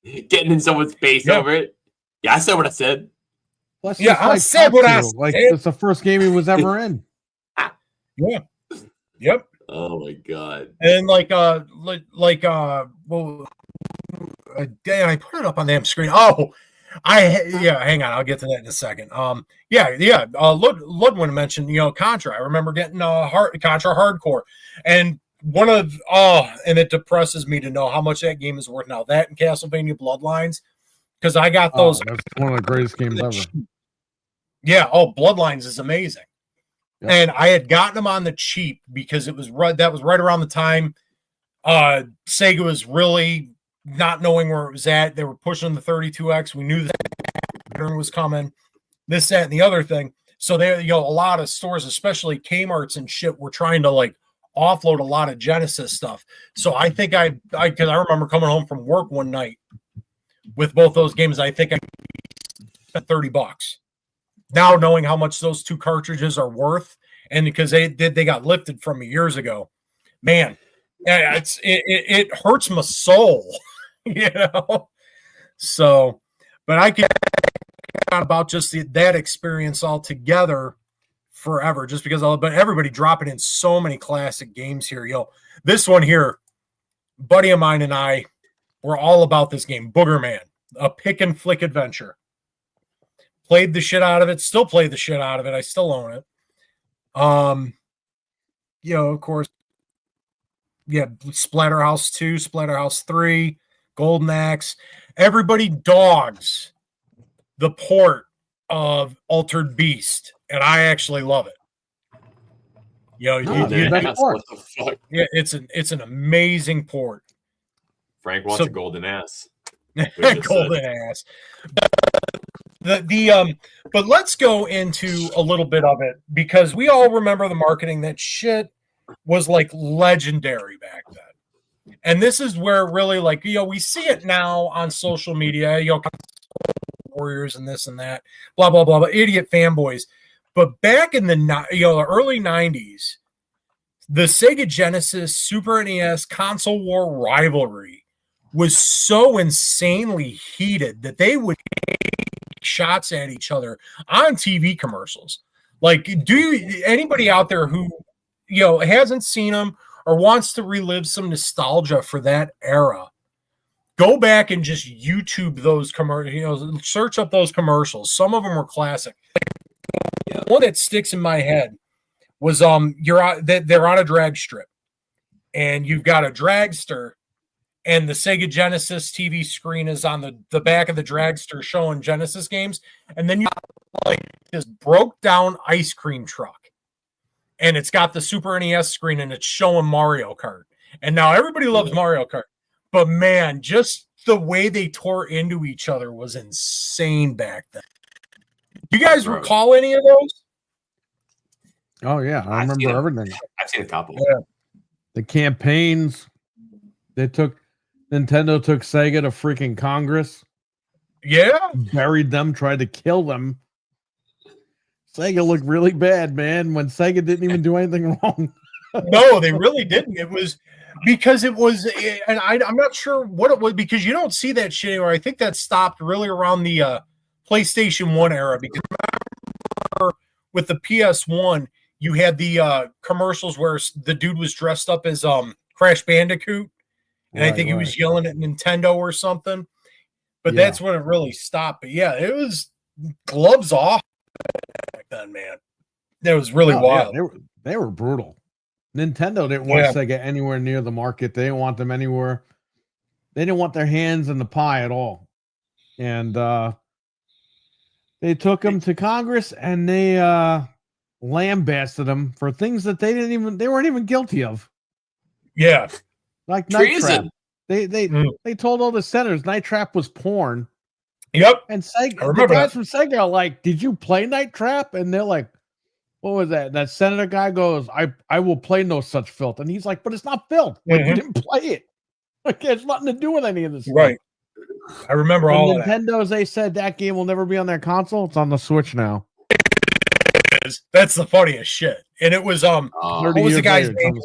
Getting in someone's face over it. Yeah, I said what I said. I said what I said. Like, it's the first game he was ever in. Yeah. Yep. Oh my god. And I put it up on the damn screen. Oh, hang on, I'll get to that in a second. Ludwin mentioned, Contra. I remember getting Contra Hardcore, and and it depresses me to know how much that game is worth now. That and Castlevania Bloodlines, because I got those. That's one of the greatest games ever. Yeah. Bloodlines is amazing. Yep. And I had gotten them on the cheap because that was right around the time Sega was really not knowing where it was at. They were pushing the 32X. We knew that was coming, this, that, and the other thing. So there, a lot of stores, especially Kmart's and shit, were trying to offload a lot of Genesis stuff. So I think because I remember coming home from work one night with both those games. I think I spent $30. Now knowing how much those two cartridges are worth, and because they got lifted from me years ago, man, it hurts my soul, So, but I can about just that experience altogether forever just because but everybody dropping in so many classic games here. This one here, buddy of mine and I were all about this game, Boogerman, a pick and flick adventure. Played the shit out of it, still play the shit out of it. I still own it. Of course, Splatterhouse 2, Splatterhouse 3, Golden Axe. Everybody dogs the port of Altered Beast, and I actually love it. What the fuck? Yeah, it's an amazing port. Frank wants a golden ass. Golden ass. But let's go into a little bit of it because we all remember the marketing. That shit was like legendary back then. And this is where really we see it now on social media, warriors and this and that, blah, blah, blah, blah, idiot fanboys. But back in the early 90s, the Sega Genesis Super NES console war rivalry was so insanely heated that they would shots at each other on TV commercials. Anybody out there who hasn't seen them or wants to relive some nostalgia for that era, go back and just YouTube those commercials, search up those commercials. Some of them were classic. One that sticks in my head was they're on a drag strip and you've got a dragster and the Sega Genesis TV screen is on the back of the dragster showing Genesis games. And then you got this broke down ice cream truck. And it's got the Super NES screen and it's showing Mario Kart. And now everybody loves Mario Kart. But man, just the way they tore into each other was insane back then. You guys recall any of those? Oh, yeah. I remember everything. I've seen a couple. Yeah. The campaigns, Nintendo took Sega to freaking Congress. Yeah. Buried them, tried to kill them. Sega looked really bad, man, when Sega didn't even do anything wrong. No, they really didn't. It was because it was, and I'm not sure what it was because you don't see that shit anymore. I think that stopped really around the PlayStation 1 era because remember with the PS1, you had the commercials where the dude was dressed up as Crash Bandicoot. And I think he was yelling at Nintendo or something. But that's when it really stopped. But yeah, it was gloves off back then, man. That was really wild. Yeah, they were brutal. Nintendo didn't want Sega anywhere near the market. They didn't want them anywhere. They didn't want their hands in the pie at all. And they took them to Congress and they lambasted them for things that they weren't even guilty of. Yeah. Like Night Trap. They told all the senators Night Trap was porn. Yep. And Sega, the guys from Sega are like, "Did you play Night Trap?" And they're like, "What was that?" That senator guy goes, I will play no such filth." And he's like, "But it's not filth. Like you didn't play it. Like it has nothing to do with any of this." Right. Stuff. I remember all of that. Nintendo's, they said that game will never be on their console. It's on the Switch now. That's the funniest shit. And it was what was the guy's name?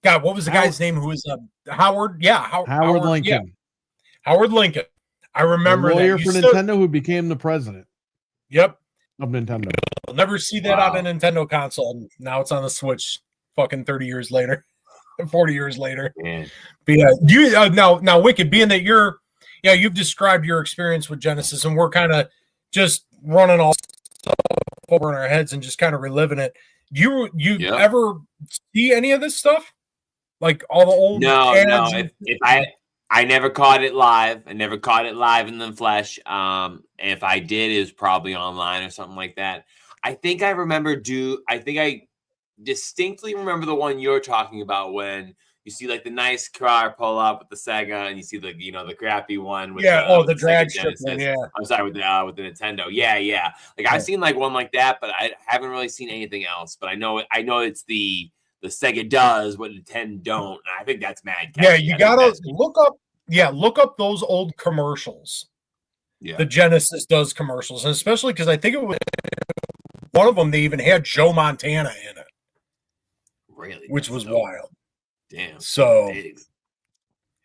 God, what was the guy's name who was Howard? Yeah, Howard Lincoln. Yeah. Howard Lincoln. I remember the lawyer for Nintendo who became the president. Yep. Of Nintendo. I'll never see that on a Nintendo console. Now it's on the Switch. Fucking 30 years later, 40 years later. Man. But yeah, you now, Wicked. Being that you've described your experience with Genesis, and we're kind of just running all stuff over in our heads and just kind of reliving it. You ever see any of this stuff? Like all the old No. If I never caught it live. I never caught it live in the flesh. If I did, it was probably online or something like that. I think I distinctly remember the one you're talking about when you see like the nice car pull up with the Sega and you see the crappy one with the drag strip one, yeah. I'm sorry, with the Nintendo. Yeah. Like I've seen like one like that, but I haven't really seen anything else. But I know it's the Sega does what Nintendo don't. And I think that's mad catchy. Yeah, you gotta look up those old commercials. Yeah. The Genesis does commercials, and especially because I think it was one of them, they even had Joe Montana in it. Really? Which was wild. Damn. So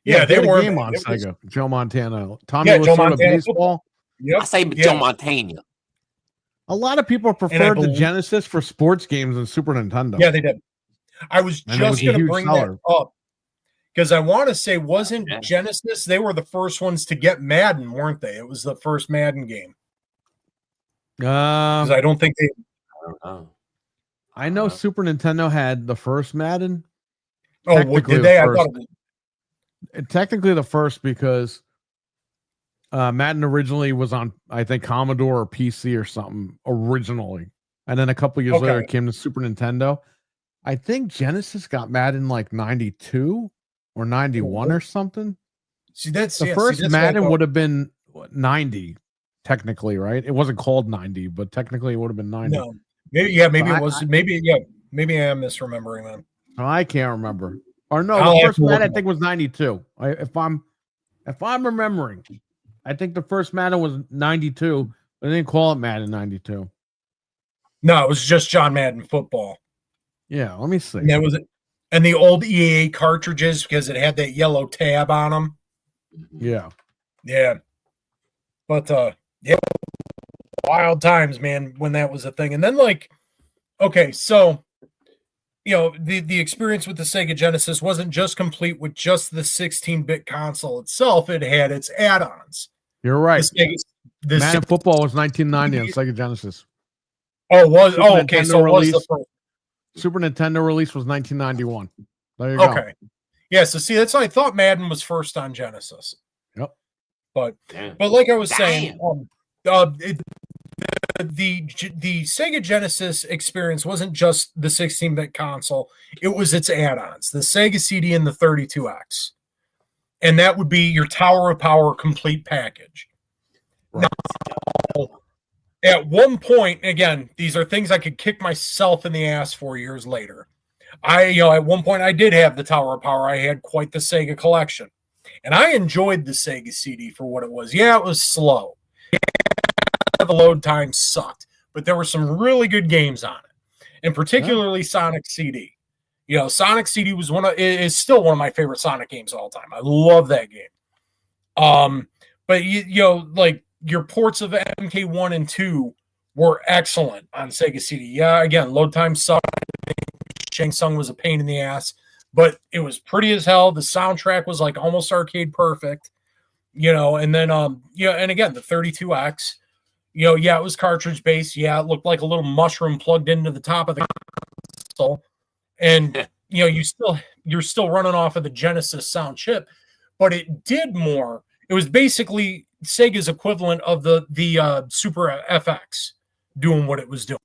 they were game on Sega. Joe Montana. Tommy was sort of baseball. Yep. I say Joe Montana. A lot of people preferred the Genesis for sports games than Super Nintendo. Yeah, they did. I was just going to bring that up because I want to say, wasn't Genesis, they were the first ones to get Madden, weren't they? It was the first Madden game. Because I don't think they. I know Super Nintendo had the first Madden. Oh, what did they? I thought it was. Technically the first because Madden originally was on, I think, Commodore or PC or something originally. And then a couple years later it came to Super Nintendo. I think Genesis got Madden like 92 or 91 or something. See, that's the first Madden would have been 90, technically, right? It wasn't called 90, but technically it would have been 90. No. Maybe it was. Maybe I am misremembering them. I can't remember. Or no, the first Madden I think was 92. If I'm remembering, I think the first Madden was 92. They didn't call it Madden 92. No, it was just John Madden Football. Yeah, let me see. And that was it. And the old EA cartridges because it had that yellow tab on them. Yeah. Yeah. But yeah, wild times, man, when that was a thing. And then so the experience with the Sega Genesis wasn't just complete with just the 16-bit console itself. It had its add-ons. You're right. Madden Football was 1990 on Sega Genesis. Okay. So it was the first. Super Nintendo release was 1991. There you go. Okay. Yeah, so see, that's why I thought Madden was first on Genesis. Yep. But like I was saying, the Sega Genesis experience wasn't just the 16-bit console. It was its add-ons, the Sega CD and the 32X. And that would be your Tower of Power complete package. Right. Now, at one point, again, these are things I could kick myself in the ass 4 years later. At one point I did have the Tower of Power. I had quite the Sega collection. And I enjoyed the Sega CD for what it was. Yeah, it was slow. The load time sucked, but there were some really good games on it. And particularly Sonic CD. Sonic CD is still one of my favorite Sonic games of all time. I love that game. But your ports of MK1 and 2 were excellent on Sega CD. Yeah, again, load time sucked. Shang Tsung was a pain in the ass, but it was pretty as hell. The soundtrack was like almost arcade perfect, and then and again, the 32X, it was cartridge based. Yeah, it looked like a little mushroom plugged into the top of the console. And you're still running off of the Genesis sound chip, but it did more. It was basically Sega's equivalent of the Super FX doing what it was doing.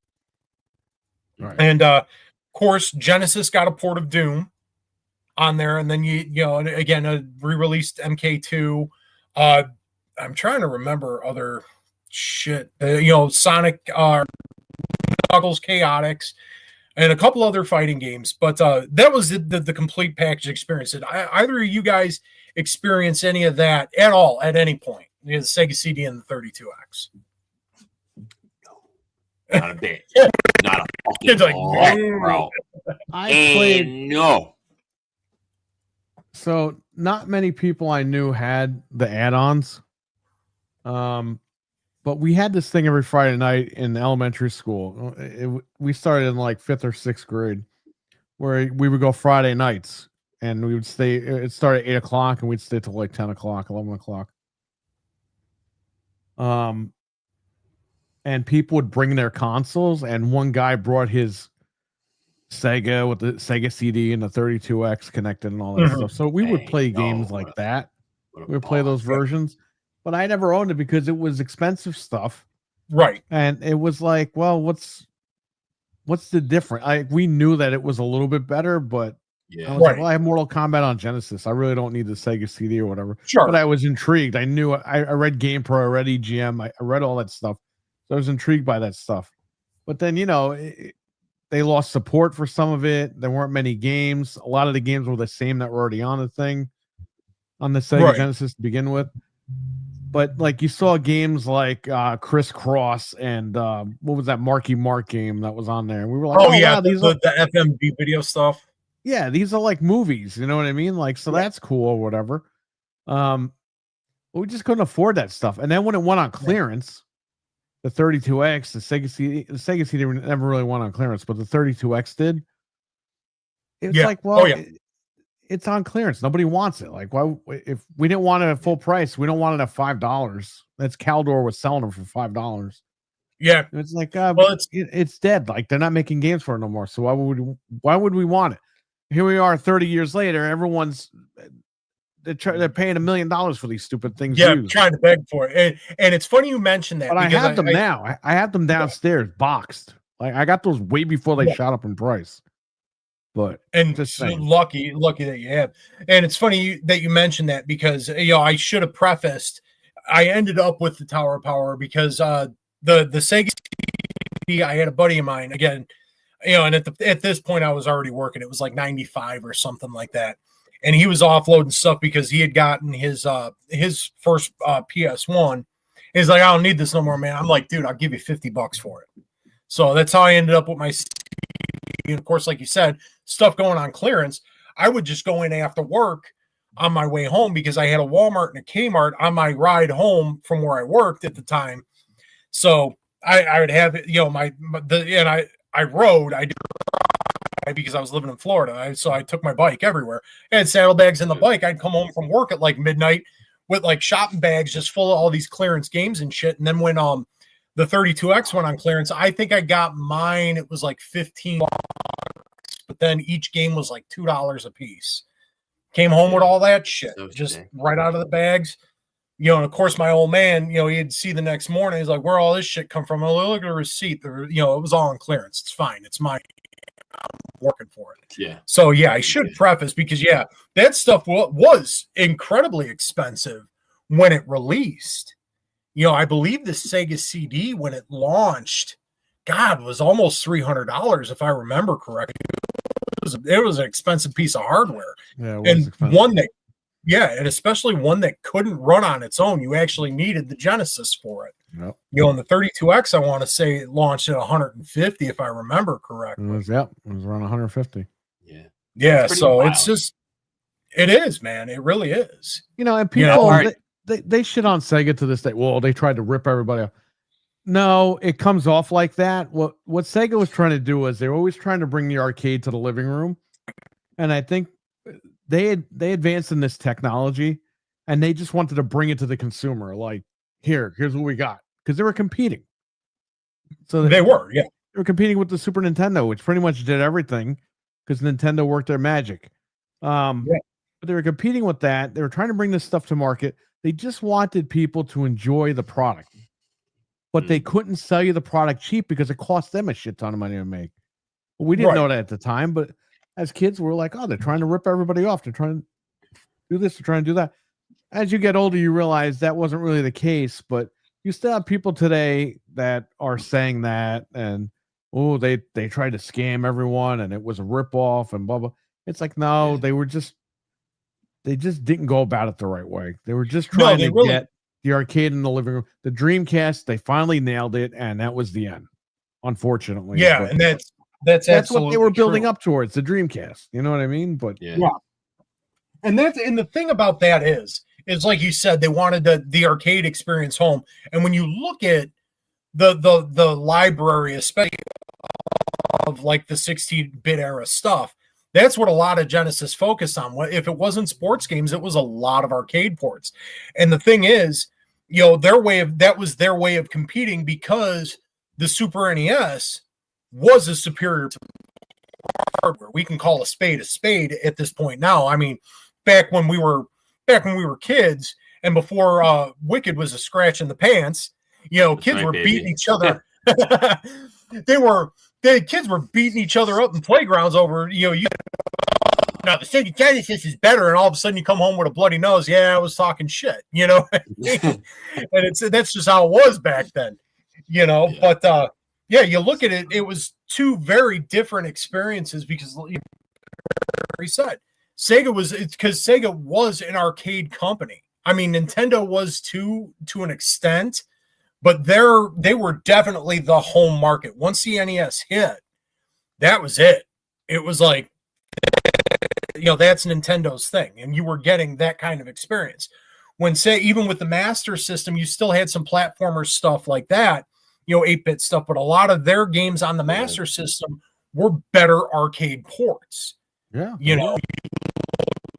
Right. And of course, Genesis got a port of Doom on there, and then again re-released MK2. I'm trying to remember other shit. Sonic, Knuckles, Chaotix, and a couple other fighting games. But that was the complete package experience. Did either of you guys experience any of that at all at any point? The Sega CD and the 32X. Not a bit. Not a fucking bit, bro. I played no. So not many people I knew had the add-ons. But we had this thing every Friday night in elementary school. We started in like 5th or 6th grade, where we would go Friday nights, and we would stay. It started at 8 o'clock, and we'd stay till like 10 o'clock, 11 o'clock. And people would bring their consoles, and one guy brought his Sega with the Sega CD and the 32X connected and all that stuff. So we would play games like that. We would play those versions. But I never owned it because it was expensive stuff. Right. And it was like, well, what's the difference? We knew that it was a little bit better, but I was like, well, I have Mortal Kombat on Genesis. I really don't need the Sega CD or whatever. Sure. But I was intrigued. I knew I read GamePro, I read EGM, I read all that stuff. So I was intrigued by that stuff. But then, they lost support for some of it. There weren't many games. A lot of the games were the same that were already on the thing, on the Sega Genesis to begin with. But like you saw games like Crisscross and what was that Marky Mark game that was on there? And we were like, wow, these are the FMV video stuff. Yeah, these are like movies, you know what I mean? Like, so that's cool or whatever. But we just couldn't afford that stuff. And then when it went on clearance, the 32X, the Sega CD never really went on clearance, but the 32X did. It's like, well, it's on clearance. Nobody wants it. Like, why? If we didn't want it at full price, we don't want it at $5. That's Caldor was selling them for $5. Yeah, it's like, well, it's dead. Like, they're not making games for it no more. So why would we want it? Here we are, 30 years later. Everyone's they're paying $1 million for these stupid things. Yeah, trying to beg for it. And it's funny you mentioned that. But I have them now. I have them downstairs, boxed. Like, I got those way before they shot up in price. But just lucky that you have. And it's funny that you mentioned that, because I should have prefaced. I ended up with the Tower of Power because the Sega CD, I had a buddy of mine again, and at this point I was already working. It was like 95 or something like that, and he was offloading stuff because he had gotten his first PS1. He's like, I don't need this no more, man. I'm like, dude, I'll give you $50 for it. So that's how I ended up with my CD. And of course, like you said, stuff going on clearance, I would just go in after work on my way home, because I had a Walmart and a Kmart on my ride home from where I worked at the time. So I would have it, I rode, because I was living in Florida. So I took my bike everywhere. I had saddlebags in the bike. I'd come home from work at like midnight with like shopping bags just full of all these clearance games and shit. And then when the 32X went on clearance, I think I got mine. It was like $15, but then each game was like $2 a piece. Came home with all that shit, just right out of the bags. And of course, my old man, he'd see the next morning. He's like, where all this shit come from? Oh, look at the receipt. It was all on clearance. It's fine. It's mine. I'm working for it. Yeah. So, I should preface, because, that stuff was incredibly expensive when it released. I believe the Sega CD, when it launched, was almost $300, if I remember correctly. It was an expensive piece of hardware. Yeah, and one that, and especially one that couldn't run on its own. You actually needed the Genesis for it. Yep. And the 32X, I want to say it launched at 150, if I remember correctly. It was around 150. Yeah. Yeah, so wild. It is, man. It really is. And people, they shit on Sega to this day. Well, they tried to rip everybody off. No, it comes off like that. What Sega was trying to do was they're always trying to bring the arcade to the living room. And I think they advanced in this technology, and they just wanted to bring it to the consumer. Like, here's what we got. Because they were competing. So they were competing with the Super Nintendo, which pretty much did everything because Nintendo worked their magic. But they were competing with that. They were trying to bring this stuff to market. They just wanted people to enjoy the product. But they couldn't sell you the product cheap because it cost them a shit ton of money to make. Well, we didn't know that at the time, but as kids, we were like, oh, they're trying to rip everybody off. They're trying to do this, they're trying to do that. As you get older, you realize that wasn't really the case, but you still have people today that are saying that, and they tried to scam everyone, and it was a ripoff, and blah, blah. It's like, no, they just didn't go about it the right way. They were just trying to get the arcade in the living room. The Dreamcast, they finally nailed it, and that was the end, unfortunately. Yeah, but and that's what they were building up towards, the Dreamcast. You know what I mean? But and the thing about that is like you said, they wanted the arcade experience home. And when you look at the library, especially of like the 16-bit era stuff, that's what a lot of Genesis focused on. If it wasn't sports games, it was a lot of arcade ports. And the thing is, that was their way of competing, because the Super NES was a superior hardware. We can call a spade at this point now. I mean, back when we were kids, and before Wicked was a scratch in the pants, kids were beating each other. Kids were beating each other up in playgrounds over, now the Sega Genesis is better, and all of a sudden you come home with a bloody nose. Yeah, I was talking shit, and that's just how it was back then, But you look at it, it was two very different experiences, because like you said, Sega was an arcade company. I mean, Nintendo was to an extent, but they were definitely the home market. Once the NES hit, that was it. It was like, that's Nintendo's thing, and you were getting that kind of experience. Even with the Master System, you still had some platformer stuff like that, 8-bit stuff, but a lot of their games on the Master System were better arcade ports. Yeah. Look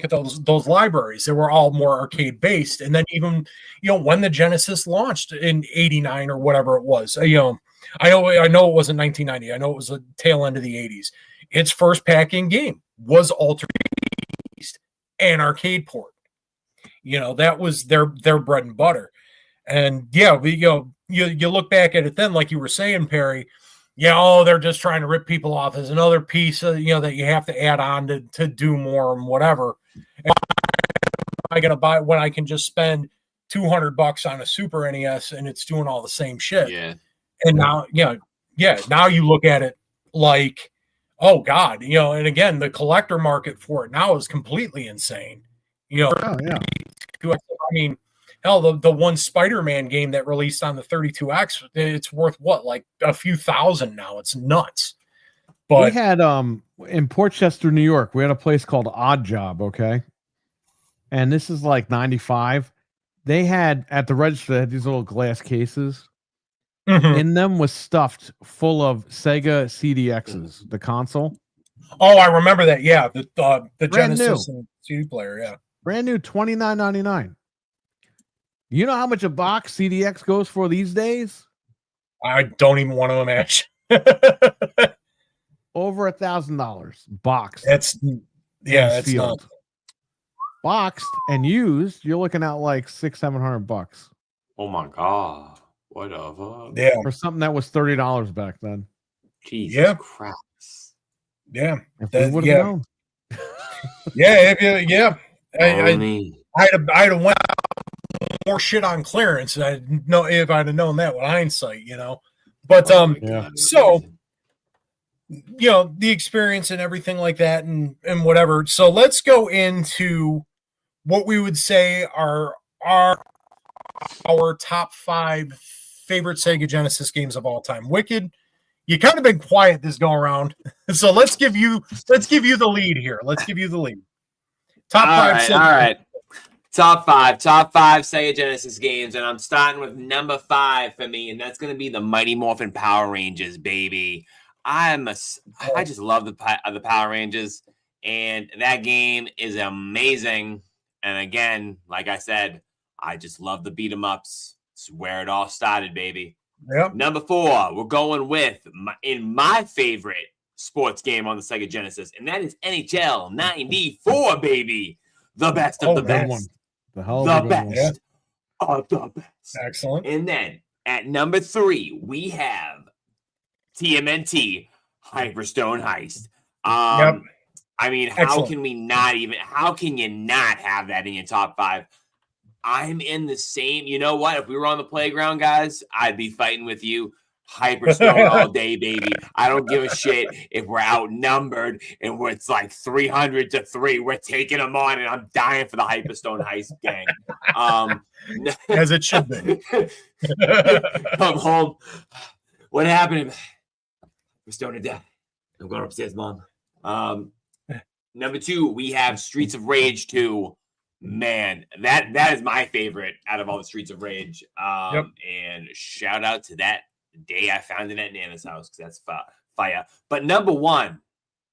at those libraries. They were all more arcade based. And then even, when the Genesis launched in 89 or whatever it was, I know it wasn't 1990. I know it was the tail end of the 80s. Its first pack-in game was Altered Beast, an arcade port. That was their bread and butter. And you look back at it then, like you were saying, Perry, they're just trying to rip people off as another piece of, that you have to add on to do more and whatever. And I'm going to buy when I can just spend $200 on a Super NES and it's doing all the same shit. Yeah. And now, now you look at it like, oh God, and again, the collector market for it now is completely insane. Oh, yeah. I mean, hell, the one Spider-Man game that released on the 32X, it's worth what, like a few thousand now. It's nuts. But we had in Portchester, New York, we had a place called Odd Job, okay? And this is like 95. They had at the register, they had these little glass cases. Mm-hmm. In them was stuffed full of Sega CDXs, the console. Oh, I remember that. Yeah, the Genesis new. and CD player. Yeah, brand new, $29.99. You know how much a box CDX goes for these days? I don't even want to imagine. Over $1,000 boxed. That's sealed. not Boxed and used. You're looking at like $600-700. Oh my God. What a fuck? Yeah. For something that was $30 back then. Jesus Christ. Yeah. If we would have known. Yeah. I'd have went more shit on clearance. I know if I'd have known that with hindsight, But so the experience and everything like that and whatever. So let's go into what we would say are our top 5 favorite Sega Genesis games of all time. Wicked, you kind of been quiet this go around, so let's give you the lead here. Let's give you the lead. Top 5. All right. Top five Sega Genesis games, and I'm starting with number 5 for me, and that's going to be the Mighty Morphin Power Rangers, baby. I just love the Power Rangers, and that game is amazing. And again, like I said, I just love the beat 'em ups. It's where it all started, baby. Yep. Number 4, we're going with my favorite sports game on the Sega Genesis, and that is NHL 94, baby. The best of the best. The hell the best of the best. Excellent. And then at number 3, we have TMNT Hyperstone Heist. Yep. I mean, how can you not have that in your top 5? I'm in the same, you know what? If we were on the playground, guys, I'd be fighting with you. Hyperstone all day, baby. I don't give a shit if we're outnumbered and it's like 300-3. We're taking them on, and I'm dying for the Hyperstone Heist gang. As it should be. Come home. What happened? We're stoned to death. I'm going upstairs, Mom. Number 2, we have Streets of Rage 2. Man, that is my favorite out of all the Streets of Rage. And shout out to that day I found it at Nana's house, because that's fire. But number one,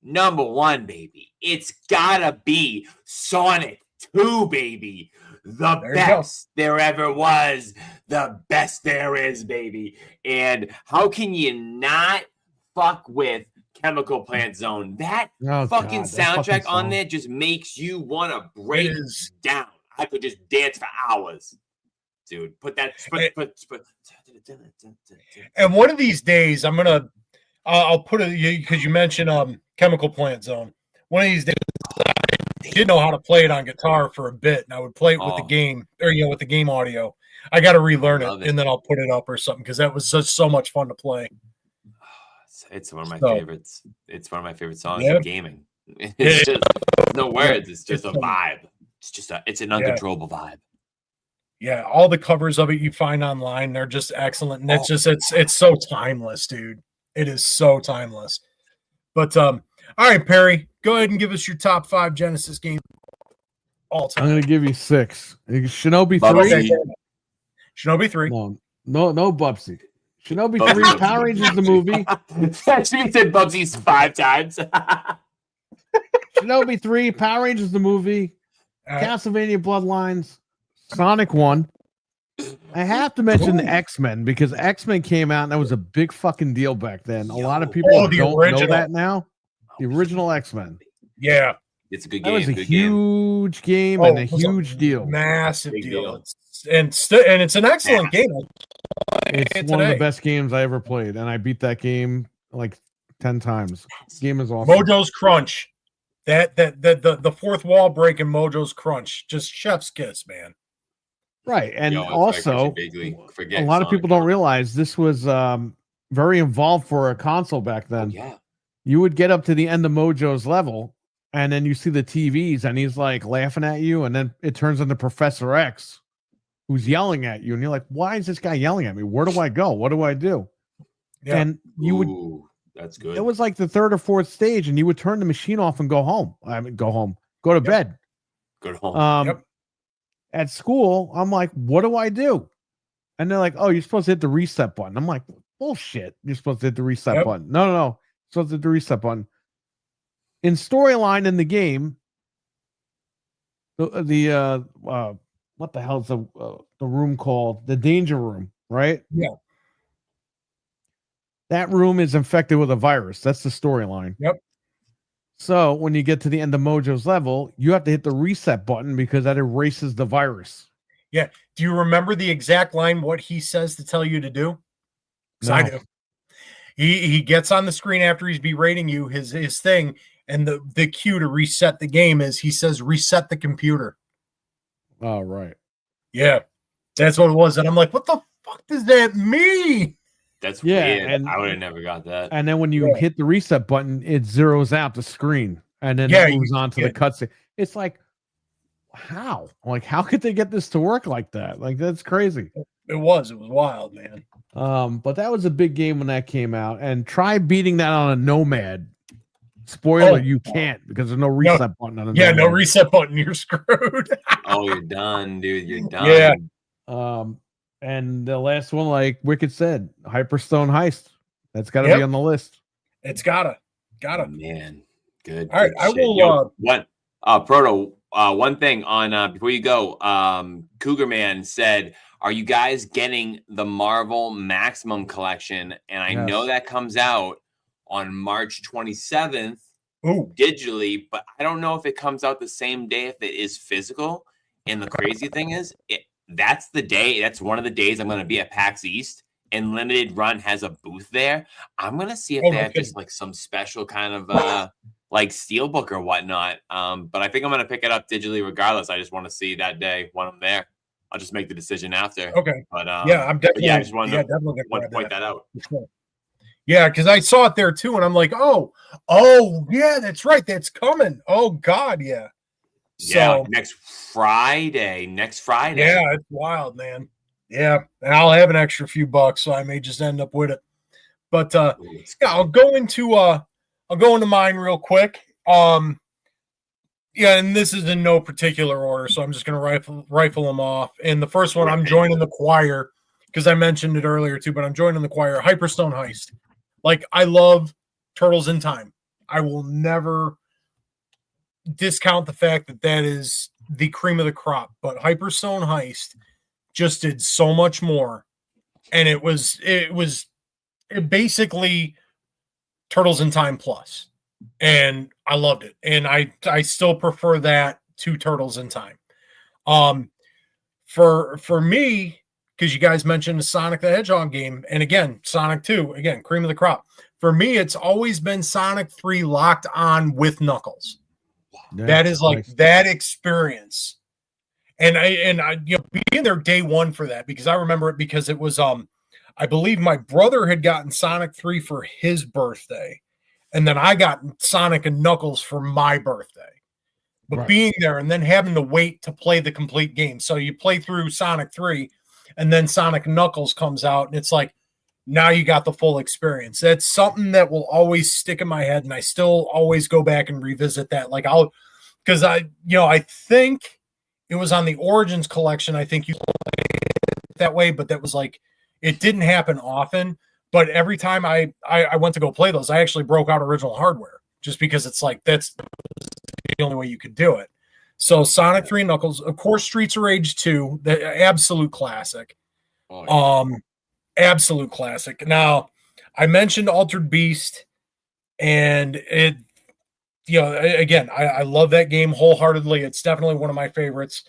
baby, it's gotta be Sonic 2, baby. The best there ever was, the best there is, baby. And how can you not fuck with Chemical Plant Zone? That fucking soundtrack on there just makes you want to break down. I could just dance for hours. Dude, put that. And one of these days, I'll put it, because you mentioned Chemical Plant Zone. One of these days, I didn't know how to play it on guitar for a bit, and I would play it with the game, or with the game audio. I got to relearn it, and then I'll put it up or something, because that was just so much fun to play. It's one of my favorites. It's one of my favorite songs in gaming. It's just no words. It's just a vibe. It's an uncontrollable vibe. Yeah, all the covers of it you find online, they're just excellent. And it's so timeless, dude. It is so timeless. But all right, Perry, go ahead and give us your top 5 Genesis games all time. I'm gonna give you 6. Shinobi 3. Shinobi 3. No Bubsy. Shinobi 3, Power Rangers the movie. She said Bubsy's 5 times. Shinobi 3, Power Rangers the movie, Castlevania Bloodlines, Sonic 1. I have to mention the X-Men because X-Men came out and that was a big fucking deal back then. A lot of people don't know that now. The original X-Men. Yeah. It's a good game. That was a huge game and a huge deal. Massive deal. And it's an excellent game. It's one of the best games I ever played, and I beat that game like 10 times. This game is awesome. Mojo's Crunch. The fourth wall break in Mojo's Crunch. Just chef's kiss, man. Right. And also, a lot of people don't realize this was very involved for a console back then. Yeah. You would get up to the end of Mojo's level, and then you see the TVs, and he's like laughing at you, and then it turns into Professor X, who's yelling at you, and you're like, why is this guy yelling at me? Where do I go? What do I do? Yeah. And you would that's good. It was like the third or fourth stage, and you would turn the machine off and go home. Go to bed. Go home. At school, I'm like, what do I do? And they're like, oh, you're supposed to hit the reset button. I'm like, bullshit. You're supposed to hit the reset button. No. You're supposed to hit the reset button. In storyline in the game, what the hell's the room called? The danger room, right? Yeah. That room is infected with a virus. That's the storyline. Yep. So when you get to the end of Mojo's level, you have to hit the reset button because that erases the virus. Yeah. Do you remember the exact line, what he says to tell you to do? No. I do. He gets on the screen after he's berating you, his thing, and the cue to reset the game is he says, reset the computer. Oh, right. Yeah. That's what it was. And I'm like, what the fuck does that mean? That's weird. And I would have never got that. And then when you hit the reset button, it zeroes out the screen and then it moves on to the cutscene. It's like, how? Like, how could they get this to work like that? Like, that's crazy. It was wild, man. But that was a big game when that came out. And try beating that on a Nomad. Spoiler, you can't because there's no reset button on a Nomad. No reset button. You're screwed. Oh, you're done, dude. You're done. Yeah. And the last one, like Wicked said, Hyperstone Heist. That's got to be on the list. It's gotta. Oh, man, good. All right, I will. Proto. One thing on before you go, Cougar Man said, "Are you guys getting the Marvel Maximum Collection?" And I know that comes out on March 27th digitally, but I don't know if it comes out the same day if it is physical. And the crazy thing is, that's the day. That's one of the days I'm going to be at PAX East, and Limited Run has a booth there. I'm going to see if they have just like some special kind of like steelbook or whatnot. But I think I'm going to pick it up digitally regardless. I just want to see that day when I'm there. I'll just make the decision after. Okay. But I'm definitely. I just want to point that out. Yeah, because I saw it there too, and I'm like, oh, yeah, that's right, that's coming. Oh God, yeah. Yeah, next Friday. Yeah, it's wild, man. Yeah, and I'll have an extra few bucks, so I may just end up with it. But I'll go into mine real quick. And this is in no particular order, so I'm just gonna rifle them off. And the first one, I'm joining the choir because I mentioned it earlier too, but I'm joining the choir. Hyperstone Heist. Like, I love Turtles in Time. I will never discount the fact that is the cream of the crop, but Hyperstone Heist just did so much more, and it was basically Turtles in Time plus, and I loved it, and I still prefer that to Turtles in Time. For me, because you guys mentioned the Sonic the Hedgehog game, and again Sonic 2, again cream of the crop. For me, it's always been Sonic 3 locked on with Knuckles. That is like that experience, and I being there day one for that, because I remember it because it was I believe my brother had gotten Sonic 3 for his birthday, and then I got Sonic and Knuckles for my birthday. But being there and then having to wait to play the complete game, so you play through Sonic 3, and then Sonic Knuckles comes out, and it's like, now you got the full experience. That's something that will always stick in my head, and I still always go back and revisit that. Like because I think it was on the Origins collection. I think you played it that way, but that was like, It didn't happen often, but every time I went to go play those, I actually broke out original hardware just because it's like that's the only way you could do it. So Sonic 3 Knuckles, of course, Streets of Rage 2, the absolute classic. Oh, yeah. Absolute classic. Now, I mentioned Altered Beast, and it, again, I love that game wholeheartedly. It's definitely one of my favorites.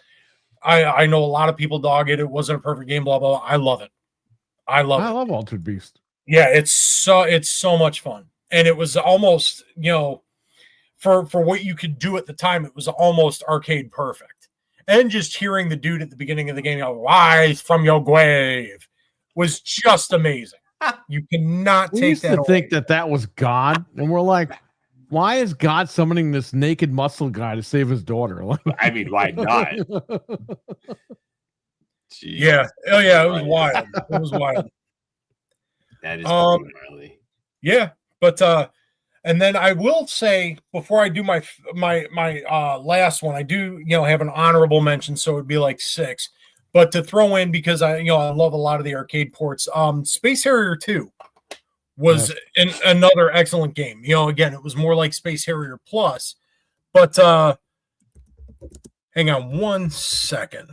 I know a lot of people dog it. It wasn't a perfect game, blah, blah, blah. I love it. I love Altered Beast. Yeah, it's so much fun. And it was almost, for what you could do at the time, it was almost arcade perfect. And just hearing the dude at the beginning of the game go, "Rise from your grave," was just amazing. You cannot take that away. We used to think that was God, and we're like, why is God summoning this naked muscle guy to save his daughter? I mean, why not? Yeah. Oh, yeah, it was wild. It was wild. That is pretty gnarly. Yeah, but and then I will say before I do my last one, I do have an honorable mention, so it'd be like 6. But to throw in, because I love a lot of the arcade ports, Space Harrier 2 was another excellent game. Again, it was more like Space Harrier Plus, but hang on one second.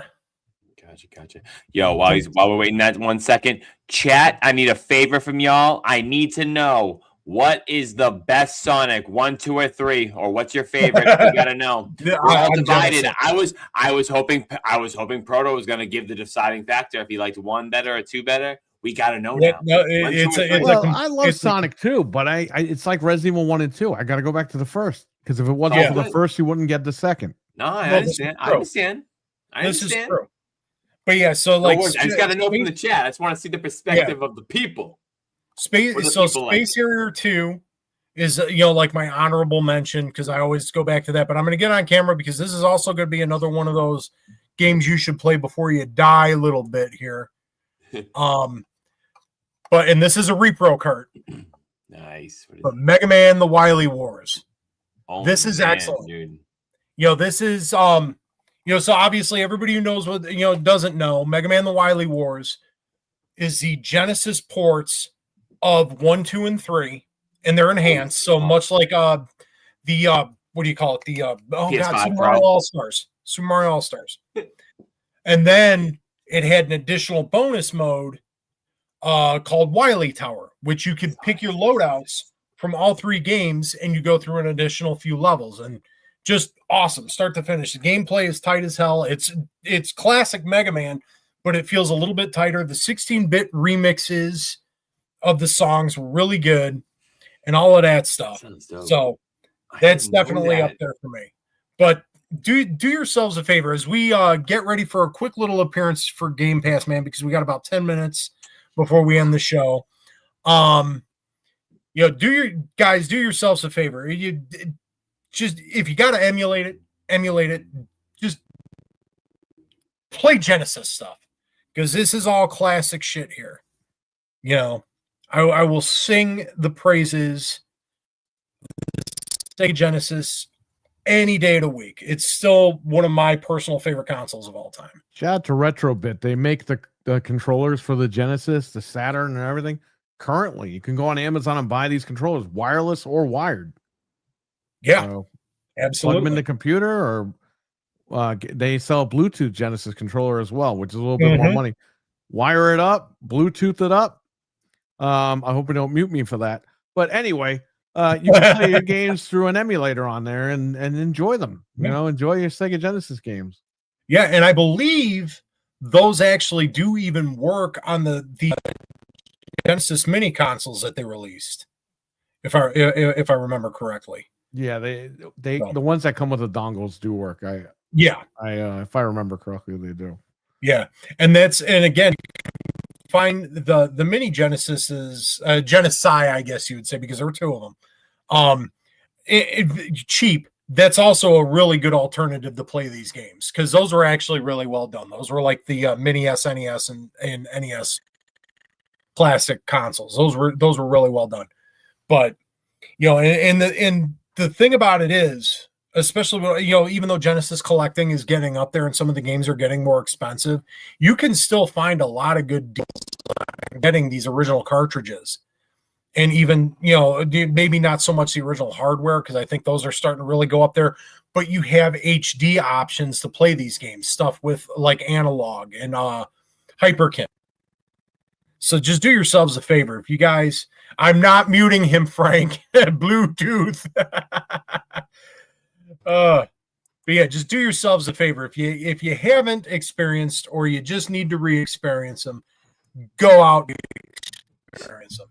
Gotcha. Yo, while we're waiting that 1 second, chat, I need a favor from y'all. I need to know, what is the best Sonic, 1, 2, or 3, or what's your favorite? We gotta know. We're all divided. I was hoping Proto was gonna give the deciding factor if he liked 1 better or 2 better. We gotta know now. No, I love Sonic too, but it's like Resident Evil 1 and 2. I gotta go back to the first, because if it wasn't for the first, you wouldn't get the second. No, I understand. This is true. But yeah, so like, I just got to know from the chat. I just want to see the perspective of the people. Space Harrier 2 is like my honorable mention, because I always go back to that. But I'm going to get on camera because this is also going to be another one of those games you should play before you die a little bit here. And this is a repro cart. Nice. But Mega Man: The Wily Wars. Oh, this is excellent, dude. This is so obviously everybody who knows what doesn't know, Mega Man: The Wily Wars is the Genesis ports of 1, 2, and 3, and they're enhanced. So much like the what do you call it? The Super Mario All-Stars. Super Mario All-Stars. And then it had an additional bonus mode called Wily Tower, which you could pick your loadouts from all 3 games, and you go through an additional few levels. And just awesome, start to finish. The gameplay is tight as hell. It's classic Mega Man, but it feels a little bit tighter. The 16-bit remixes of the songs were really good, and all of that stuff. So that's definitely up there for me. But do yourselves a favor as we get ready for a quick little appearance for Game Pass, man, because we got about 10 minutes before we end the show. Do yourselves a favor. Just if you got to emulate it. Just play Genesis stuff, because this is all classic shit here. I will sing the praises of Sega Genesis any day of the week. It's still one of my personal favorite consoles of all time. Shout out to Retrobit. They make the controllers for the Genesis, the Saturn, and everything. Currently, you can go on Amazon and buy these controllers, wireless or wired. Yeah, Plug absolutely. them in the computer, or they sell a Bluetooth Genesis controller as well, which is a little bit more money. Wire it up, Bluetooth it up. I hope you don't mute me for that. But anyway, you can play your games through an emulator on there and enjoy them. Enjoy your Sega Genesis games. Yeah, and I believe those actually do even work on the Genesis mini consoles that they released, if I remember correctly. Yeah, the ones that come with the dongles do work. If I remember correctly, they do. Yeah, and again, find the mini Genesises, Genesi, I guess you would say, because there were 2 of them. Cheap. That's also a really good alternative to play these games, because those were actually really well done. Those were like the mini SNES and NES classic consoles. Those were really well done. But and the thing about it is, especially even though Genesis collecting is getting up there and some of the games are getting more expensive, you can still find a lot of good deals getting these original cartridges. And even, maybe not so much the original hardware, because I think those are starting to really go up there, but you have HD options to play these games, stuff with like analog and Hyperkin. So just do yourselves a favor. If you guys, I'm not muting him, Frank, Bluetooth. But yeah, just do yourselves a favor. If you haven't experienced, or you just need to re-experience them, go out and experience them.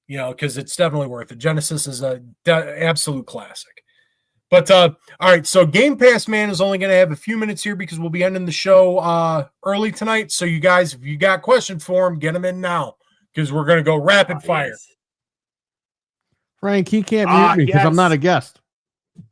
Because it's definitely worth it. Genesis is an absolute classic. But all right, so Game Pass Man is only going to have a few minutes here because we'll be ending the show early tonight. So you guys, if you got questions for him, get them in now, because we're going to go rapid fire. Yes. Frank, he can't mute me because I'm not a guest.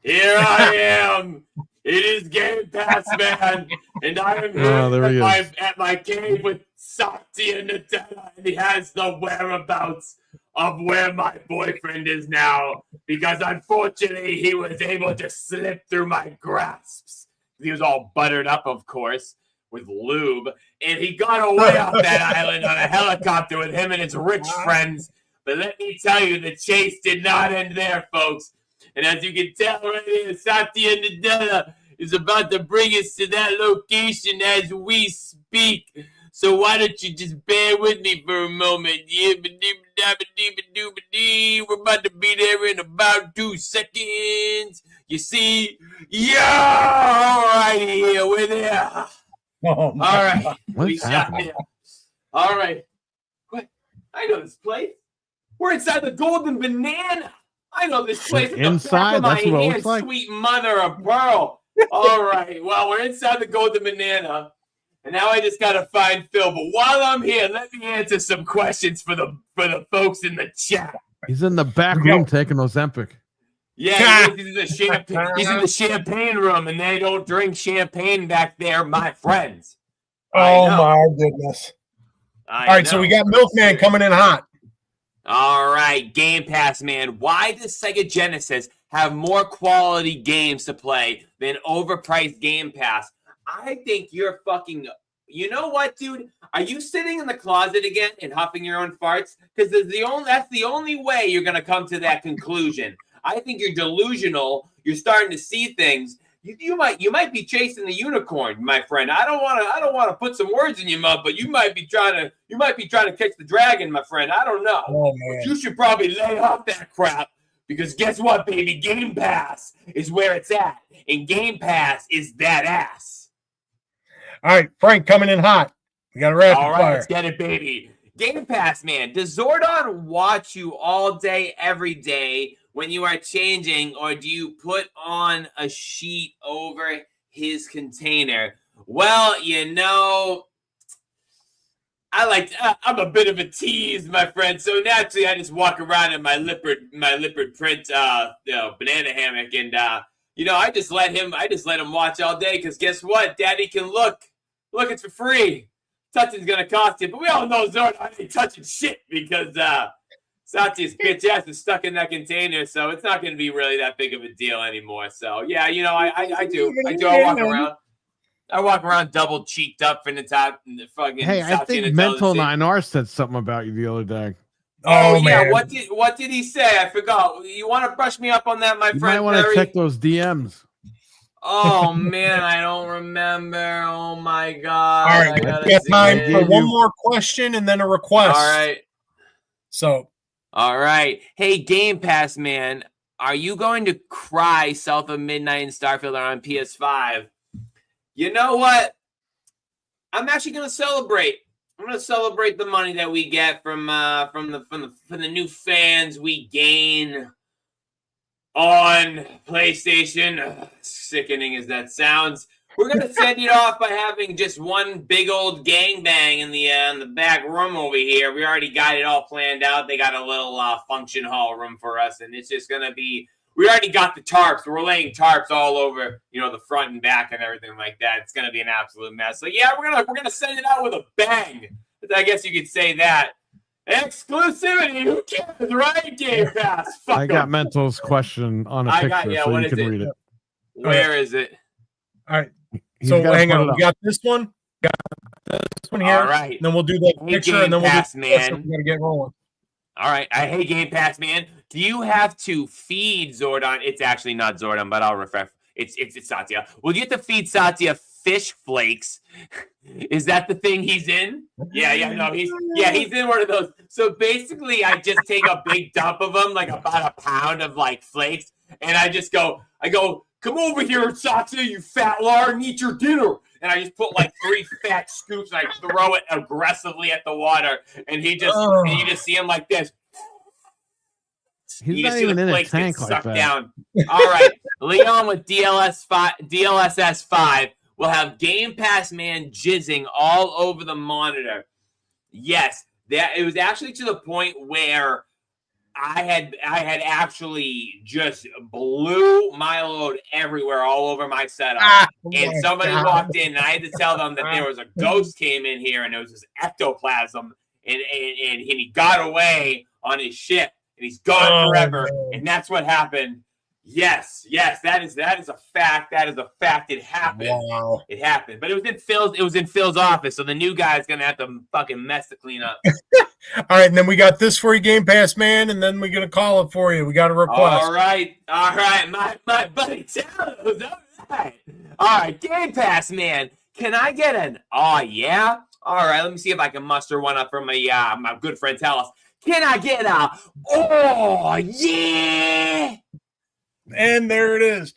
Here I am. It is Game Pass Man, and I am here at my cave with Satya and Nutella, and he has the whereabouts of where my boyfriend is now, because unfortunately he was able to slip through my grasps. He was all buttered up, of course, with lube, and he got away off that island on a helicopter with him and his rich friends. But let me tell you, the chase did not end there, folks. And as you can tell right here, Satya and Nutella is about to bring us to that location as we speak. So why don't you just bear with me for a moment? We're about to be there in about 2 seconds. You see? Yeah! All right, here. We're there. All right. We shot there. All right. What? I know this place. We're inside the Golden Banana. I know this place. Inside? That's what it looks like. Sweet mother of pearl. All right. Well, we're inside the Golden Banana. And now I just gotta find Phil. But while I'm here, let me answer some questions for the folks in the chat. He's in the back room taking Ozempic. Yeah, he's in the champagne room, and they don't drink champagne back there, my friends. Oh my goodness! All right, so we got Milkman coming in hot. All right, Game Pass Man. Why does Sega Genesis have more quality games to play than overpriced Game Pass? I think you're fucking... You know what, dude? Are you sitting in the closet again and huffing your own farts? Because that's the only way you're going to come to that conclusion. I think you're delusional. You're starting to see things. You might be chasing the unicorn, my friend. I don't want to put some words in your mouth, but you might be trying to catch the dragon, my friend. I don't know. Oh, man. But you should probably lay off that crap, because guess what, baby? Game Pass is where it's at, and Game Pass is that ass. All right, Frank coming in hot. We got a rapid fire. All right, let's get it, baby. Game Pass, man. Does Zordon watch you all day, every day when you are changing, or do you put on a sheet over his container? Well, I'm a bit of a tease, my friend. So naturally, I just walk around in my leopard print, banana hammock, and I just let him watch all day. Because guess what, Daddy can look, it's for free. Touching's gonna cost you, but we all know Zordon ain't touching shit because Satya's bitch ass is stuck in that container, so it's not gonna be really that big of a deal anymore. So yeah, I do. I walk around double cheeked up from the top and the fucking. Hey, I think Mental 9R said something about you the other day. Oh man, yeah, what did he say? I forgot. You want to brush me up on that, my friend? You might want to check those DMs. Oh man, I don't remember. Oh my god! All right, we got time for one more question and then a request. All right. So. All right. Hey, Game Pass Man, are you going to cry South of Midnight and Starfield are on PS5? You know what? I'm actually going to celebrate. I'm going to celebrate the money that we get from the new fans we gain on PlayStation. Sickening as that sounds. We're going to send it off by having just one big old gangbang in the back room over here. We already got it all planned out. They got a little function hall room for us, and it's just going to be... We already got the tarps. We're laying tarps all over, the front and back and everything like that. It's going to be an absolute mess. So, yeah, we're gonna send it out with a bang. I guess you could say that. Exclusivity. Who cares, right? Game Pass. Fuck I got Mental's question on a picture, so you can read it. Where is it? All right. So hang on. We got this one. this one here. All right. Then we'll do the picture, and then we'll Pass, do man. We're gonna get rolling. All right. I hate Game Pass, man. Do you have to feed Zordon? It's actually not Zordon, but I'll refresh. It's Satya. Will you have to feed Satya fish flakes? Is that the thing he's in? No, he's in one of those. So basically, I just take a big dump of them, like about a pound of like flakes, and I go, come over here, Satya, you fat lard, and eat your dinner. And I just put like 3 fat scoops, and I throw it aggressively at the water, and you just see him like this. He's not even in a tank like that. Down. All right, Leon with DLSS 5 will have Game Pass man jizzing all over the monitor. Yes, it was actually to the point where I had actually just blew my load everywhere, all over my setup. And somebody walked in, and I had to tell them that there was a ghost came in here, and there was this ectoplasm, and he got away on his ship. And he's gone forever, and that's what happened. Yes, that is a fact. That is a fact. It happened. Wow. It happened. But it was in Phil's office, so the new guy's gonna have to fucking mess to clean up. All right, and then we got this for you, Game Pass man, and then we're gonna call it for you. We got a request. All right, my buddy Talos. All right, Game Pass man. Can I get an yeah? All right, let me see if I can muster one up from my good friend Talos. Can I get a yeah? And there it is.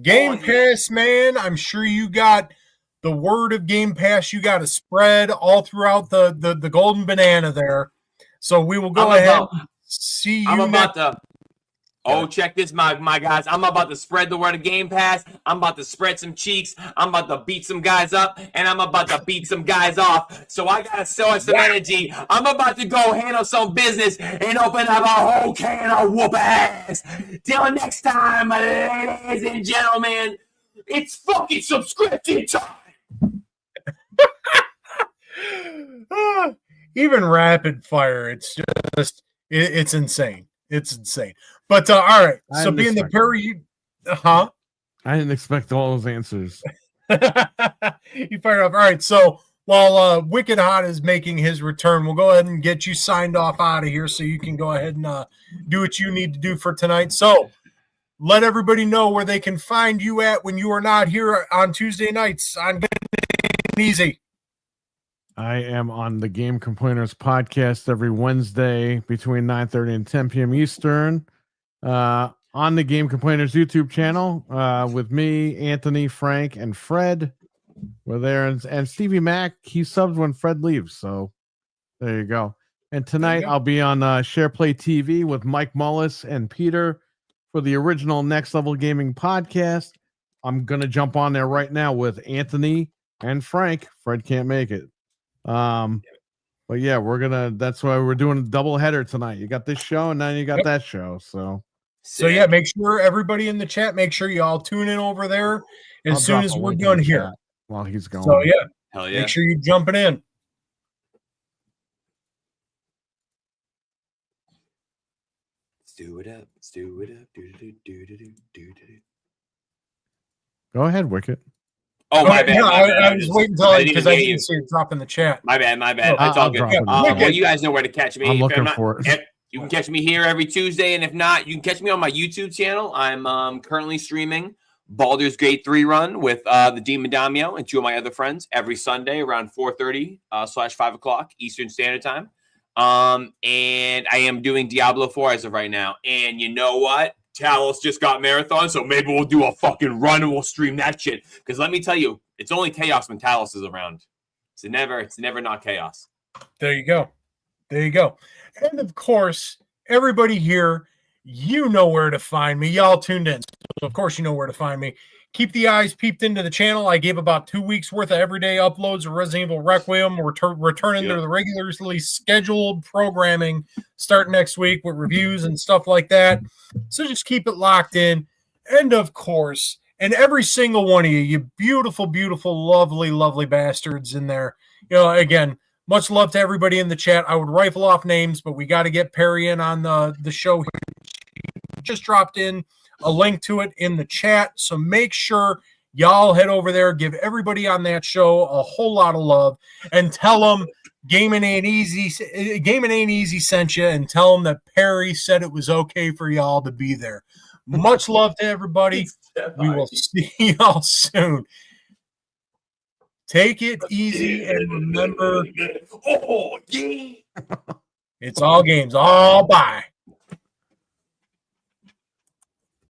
Game Pass, man. I'm sure you got the word of Game Pass. You got a spread all throughout the golden banana there. So we will go ahead and see you check this, my guys. I'm about to spread the word of Game Pass. I'm about to spread some cheeks. I'm about to beat some guys up, and I'm about to beat some guys off. So I got to show some energy. I'm about to go handle some business and open up a whole can of whoop ass. Till next time, ladies and gentlemen, it's fucking subscription time. Even rapid fire, it's just it's insane. It's insane. But all right. So being the pair you I didn't expect all those answers. You fired up. All right. So while Wicked Hot is making his return, we'll go ahead and get you signed off out of here so you can go ahead and do what you need to do for tonight. So let everybody know where they can find you at when you are not here on Tuesday nights on Easy. I am on the Game Complainers podcast every Wednesday between 9:30 and 10 p.m. Eastern on the Game Complainers YouTube channel with me, Anthony, Frank, and Fred. We're there. And Stevie Mac, he subs when Fred leaves. So there you go. And tonight I'll be on SharePlay TV with Mike Mullis and Peter for the original Next Level Gaming podcast. I'm going to jump on there right now with Anthony and Frank. Fred can't make it. But yeah, that's why we're doing a double header tonight. You got this show and then you got that show. So yeah, make sure everybody in the chat, make sure you all tune in over there as soon as we're done here. While he's going. So yeah, hell yeah. Make sure you're jumping in. Let's do it up. Let's do it up. Do. Go ahead, Wicket. Oh, my bad. No, I was waiting until because I didn't see it drop in the chat. My bad. It's all good. Well, you guys know where to catch me. I'm looking for it. You can catch me here every Tuesday, and if not, you can catch me on my YouTube channel. I'm currently streaming Baldur's Gate 3 run with the Demon Damio and 2 of my other friends every Sunday around 4:30 / 5 o'clock Eastern Standard Time. And I am doing Diablo 4 as of right now. And you know what? Talos just got Marathon, so maybe we'll do a fucking run and we'll stream that shit. Because let me tell you, it's only chaos when Talos is around. It's never not chaos. There you go. And of course, everybody here, you know where to find me. Y'all tuned in. So of course you know where to find me. Keep the eyes peeped into the channel. I gave about 2 weeks worth of everyday uploads of Resident Evil Requiem. We're returning to the regularly scheduled programming starting next week with reviews and stuff like that. So just keep it locked in. And of course, and every single one of you beautiful, beautiful, lovely, lovely bastards in there. You know, again, much love to everybody in the chat. I would rifle off names, but we got to get Perry in on the show. He just dropped in a link to it in the chat. So make sure Y'all head over there, give everybody on that show a whole lot of love, and tell them Gamin' Ain't Easy sent you, and tell them that Perry said it was okay for y'all to be there. Much love to everybody. We will see y'all soon. Take it easy and remember, oh, yeah. It's all games. All bye.